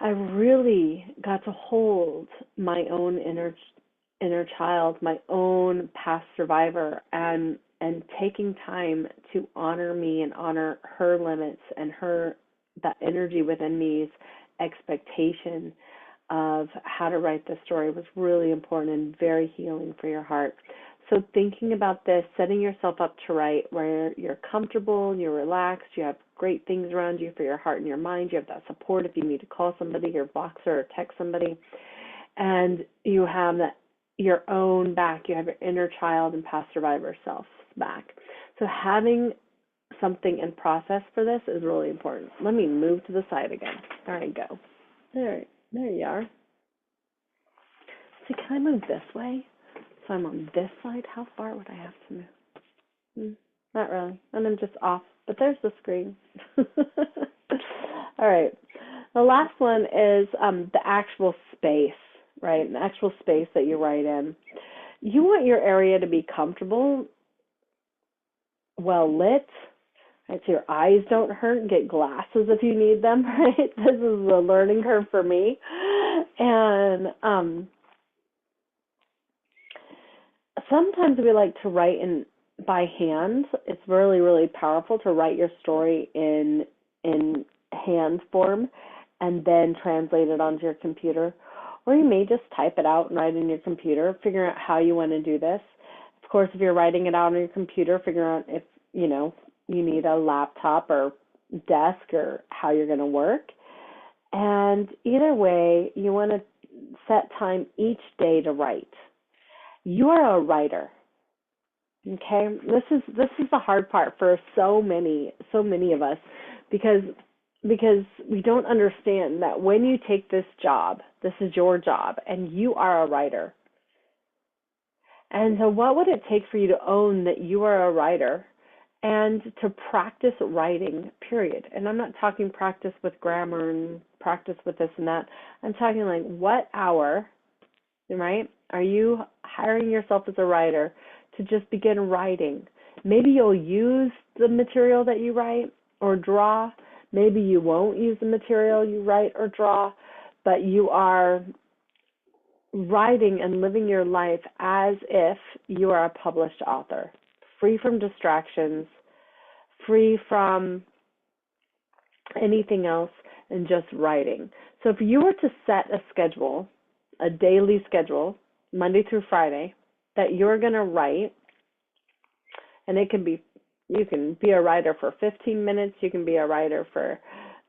really got to hold my own inner child, my own past survivor, and taking time to honor me and honor her limits and that energy within me's expectation of how to write this story was really important and very healing for your heart. So thinking about this, setting yourself up to write where you're comfortable, you're relaxed, you have great things around you for your heart and your mind, you have that support if you need to call somebody or Voxer or text somebody, and you have that your own back, you have your inner child and past survivor self back. So having something in process for this is really important. Let me move to the side again. There I go. There you are. So can I move this way? So I'm on this side. How far would I have to move? Not really. And I'm just off. But there's the screen. All right. The last one is the actual space, right? An actual space that you write in. You want your area to be comfortable, well lit, right? So your eyes don't hurt. Get glasses if you need them, right? This is a learning curve for me. And sometimes we like to write by hand. It's really, really powerful to write your story in hand form and then translate it onto your computer. Or you may just type it out and write in your computer, figuring out how you want to do this. Of course, if you're writing it out on your computer, figure out if, you need a laptop or desk or how you're going to work. And either way, you want to set time each day to write. You are a writer. Okay? This is the hard part for so many of us because we don't understand that when you take this job, this is your job, and you are a writer. And so what would it take for you to own that you are a writer and to practice writing, period? And I'm not talking practice with grammar and practice with this and that. I'm talking like what hour, right, are you hiring yourself as a writer to just begin writing? Maybe you'll use the material that you write or draw. Maybe you won't use the material you write or draw, but you are writing and living your life as if you are a published author, free from distractions, free from anything else, and just writing. So if you were to set a schedule a daily schedule, Monday through Friday, that you're going to write. And it can be, you can be a writer for 15 minutes, you can be a writer for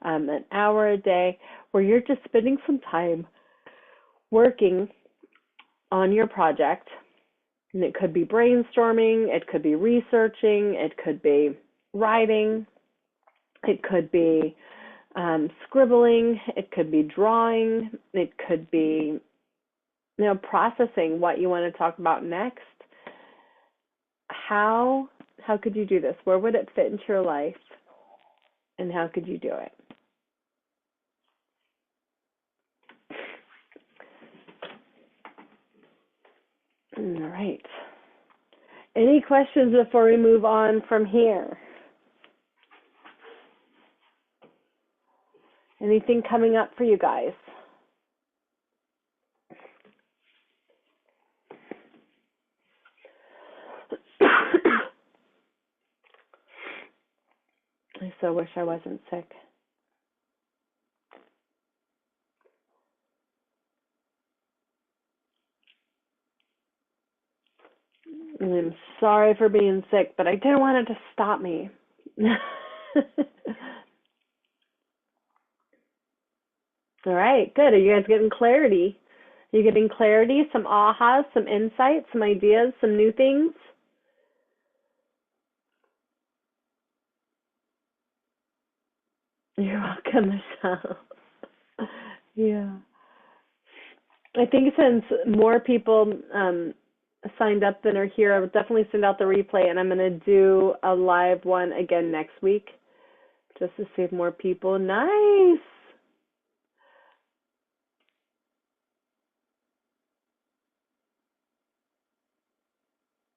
an hour a day, where you're just spending some time working on your project. And it could be brainstorming, it could be researching, it could be writing, it could be scribbling, it could be drawing, it could be, processing what you want to talk about next. How could you do this? Where would it fit into your life? And how could you do it? All right. Any questions before we move on from here? Anything coming up for you guys? I so wish I wasn't sick. And I'm sorry for being sick, but I didn't want it to stop me. All right, good. Are you guys getting clarity? Are you getting clarity, some ahas, some insights, some ideas, some new things? You're welcome, Michelle. Yeah. I think since more people signed up than are here, I would definitely send out the replay, and I'm going to do a live one again next week just to save more people. Nice.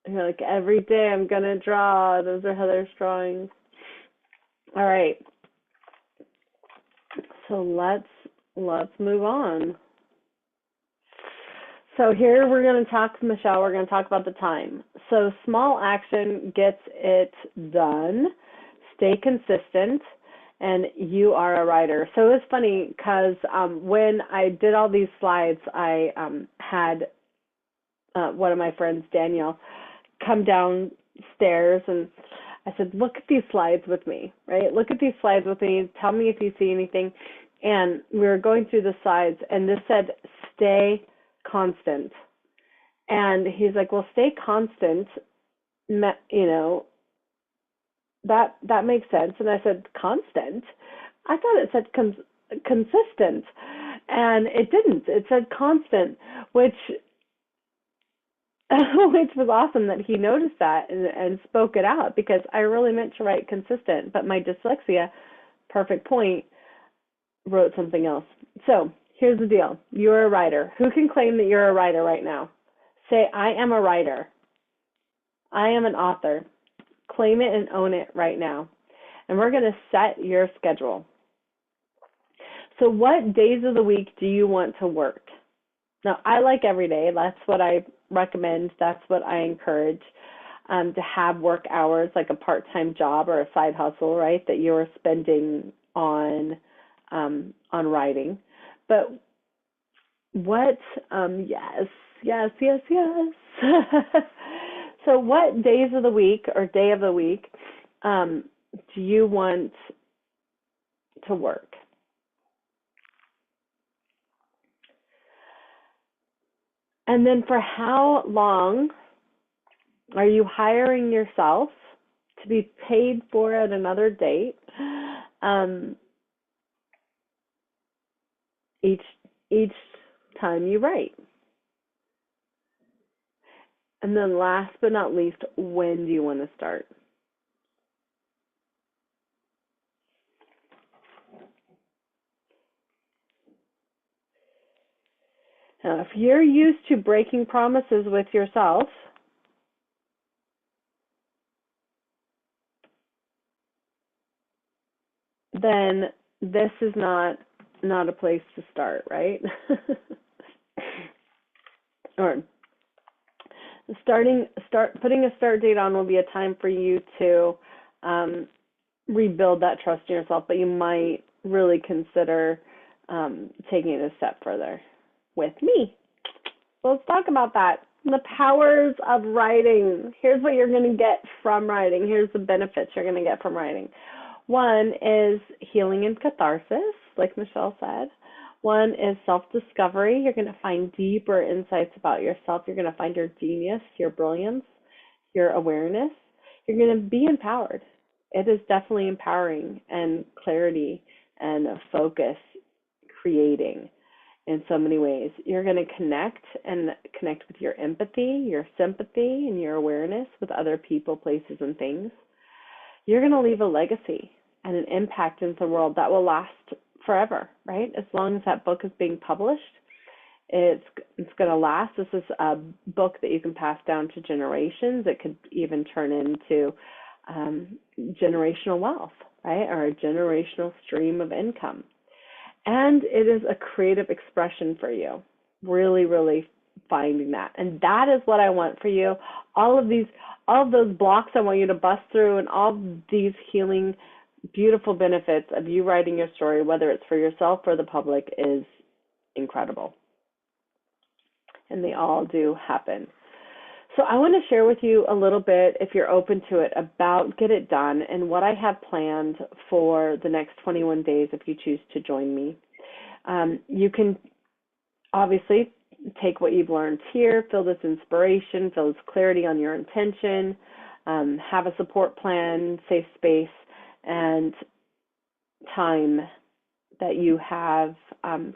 You're like, every day I'm going to draw. Those are Heather's drawings. All right. So let's move on. So here we're going to talk, Michelle, we're going to talk about the time. So small action gets it done. Stay consistent, and you are a writer. So it was funny because when I did all these slides, I had one of my friends, Danielle, come downstairs, and I said, look at these slides with me, right? Look at these slides with me. Tell me if you see anything. And we were going through the slides, and this said, stay constant. And he's like, well, stay constant, that makes sense. And I said, constant? I thought it said consistent. And it didn't. It said constant, which was awesome that he noticed that and spoke it out, because I really meant to write consistent, but my dyslexia, perfect point, wrote something else. So here's the deal. You're a writer. Who can claim that you're a writer right now? Say, I am a writer. I am an author. Claim it and own it right now. And we're going to set your schedule. So what days of the week do you want to work? Now, I like every day. That's what I recommend. That's what I encourage, to have work hours, like a part-time job or a side hustle, right, that you're spending on writing. But what, yes. So what days of the week or day of the week do you want to work? And then for how long are you hiring yourself to be paid for at another date? Each time you write. And then last but not least, when do you want to start? Now, if you're used to breaking promises with yourself, then this is not a place to start, right? Or putting a start date on will be a time for you to rebuild that trust in yourself, but you might really consider taking it a step further with me. Let's talk about that. The powers of writing. Here's what you're going to get from writing. Here's the benefits you're going to get from writing. One is healing and catharsis, like Michelle said. One is self-discovery. You're going to find deeper insights about yourself. You're going to find your genius, your brilliance, your awareness. You're going to be empowered. It is definitely empowering and clarity and focus creating in so many ways. You're going to connect with your empathy, your sympathy, and your awareness with other people, places, and things. You're going to leave a legacy and an impact into the world that will last forever, right? As long as that book is being published, it's going to last. This is a book that you can pass down to generations. It could even turn into generational wealth, right? Or a generational stream of income. And it is a creative expression for you. Really, really finding that. And that is what I want for you. All of those blocks I want you to bust through, and all these healing, beautiful benefits of you writing your story, whether it's for yourself or the public, is incredible. And they all do happen. So I want to share with you a little bit, if you're open to it, about Get It Done and what I have planned for the next 21 days if you choose to join me. You can obviously take what you've learned here, feel this inspiration, feel this clarity on your intention, have a support plan, safe space, and time that you have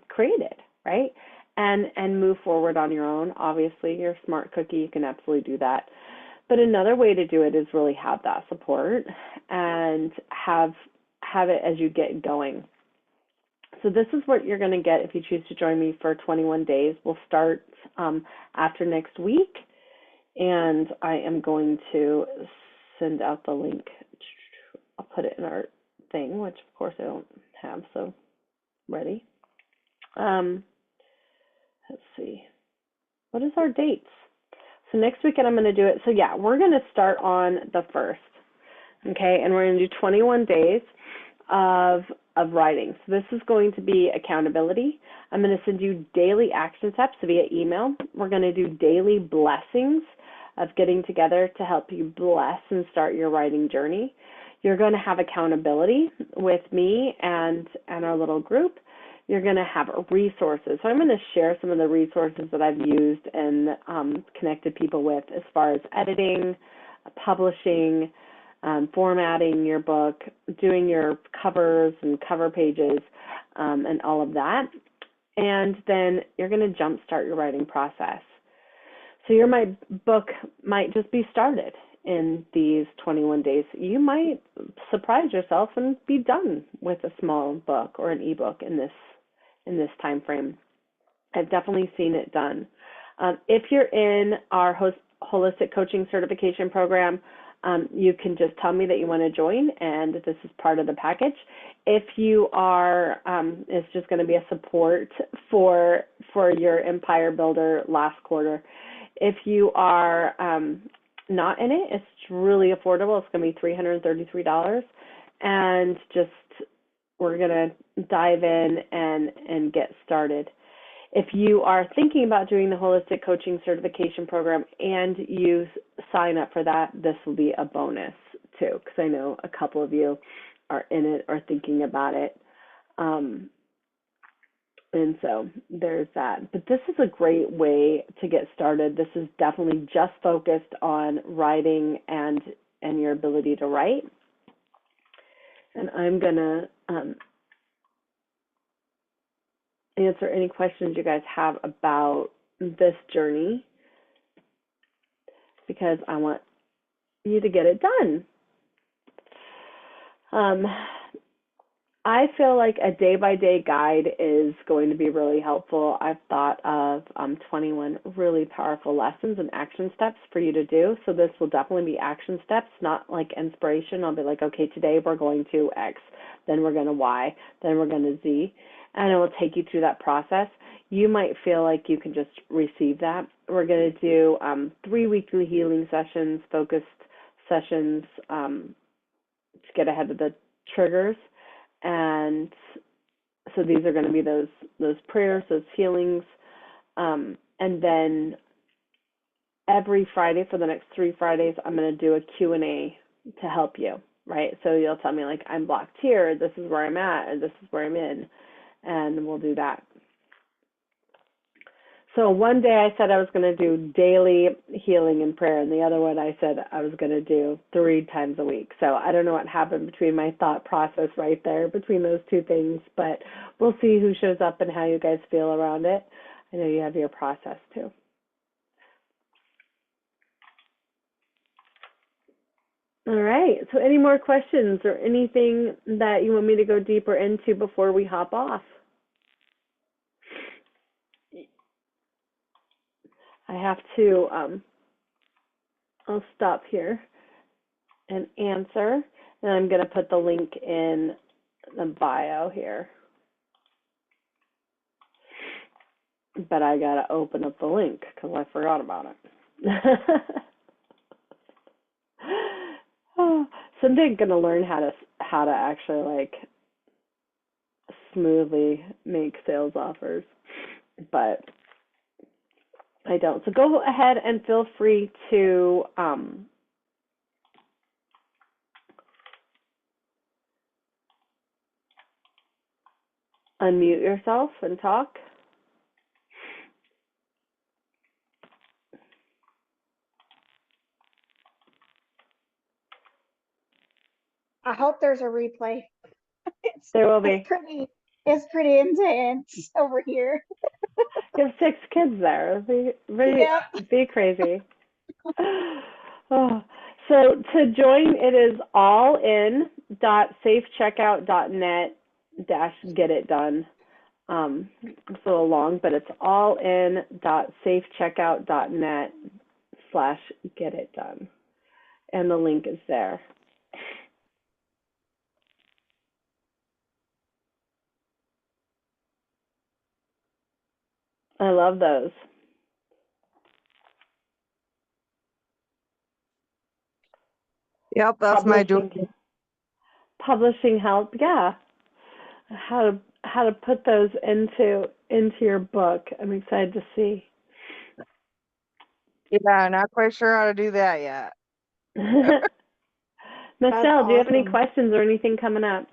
created, right? And move forward on your own. Obviously, you're a smart cookie, you can absolutely do that. But another way to do it is really have that support and have it as you get going. So this is what you're going to get if you choose to join me for 21 days. We'll start after next week, and I am going to send out the link. I'll put it in our thing, which of course I don't have, so ready. Let's see. What is our dates? So next weekend I'm going to do it. So yeah, we're going to start on the 1st. Okay, and we're going to do 21 days of writing. So this is going to be accountability. I'm going to send you daily action steps via email. We're going to do daily blessings of getting together to help you bless and start your writing journey. You're going to have accountability with me and our little group. You're going to have resources. So I'm going to share some of the resources that I've used and connected people with as far as editing, publishing, formatting your book, doing your covers and cover pages, and all of that. And then you're going to jumpstart your writing process. So your book might just be started in these 21 days. You might surprise yourself and be done with a small book or an ebook in this time frame. I've definitely seen it done. If you're in our holistic coaching certification program, you can just tell me that you want to join, and this is part of the package. If you are, it's just going to be a support for your Empire Builder last quarter. If you are not in it, it's really affordable. It's going to be $333, and just we're going to dive in and get started. If you are thinking about doing the Holistic Coaching Certification Program and you sign up for that, this will be a bonus too, because I know a couple of you are in it or thinking about it. And so there's that. But this is a great way to get started. This is definitely just focused on writing and your ability to write. And I'm going to answer any questions you guys have about this journey, because I want you to get it done. I feel like a day-by-day guide is going to be really helpful. I've thought of 21 really powerful lessons and action steps for you to do. So this will definitely be action steps, not like inspiration. I'll be like, okay, today we're going to X, then we're going to Y, then we're going to Z, and it will take you through that process. You might feel like you can just receive that. We're going to do 3 weekly healing sessions, focused sessions to get ahead of the triggers. And so these are going to be those prayers, those healings, And then every Friday for the next 3 Fridays, I'm going to do a Q&A to help you, right? So you'll tell me like, I'm blocked here, this is where I'm at, and this is where I'm in, and we'll do that. So one day I said I was going to do daily healing and prayer, and the other one I said I was going to do 3 times a week. So I don't know what happened between my thought process right there between those two things, but we'll see who shows up and how you guys feel around it. I know you have your process too. All right. So any more questions or anything that you want me to go deeper into before we hop off? I have to, I'll stop here and answer. And I'm going to put the link in the bio here. But I got to open up the link because I forgot about it. Someday I'm going to learn how to actually like smoothly make sales offers, but I don't. So go ahead and feel free to unmute yourself and talk. I hope there's a replay. There will be. It's pretty intense over here. You have 6 kids there. Be crazy. Oh. So to join, it is allin.safecheckout.net-getitdone. It's a little long, but it's allin.safecheckout.net/getitdone. And the link is there. I love those. Yep, that's my doing. Publishing help, yeah. How to put those into your book. I'm excited to see. Yeah, not quite sure how to do that yet. Michelle, do you have any questions or anything coming up?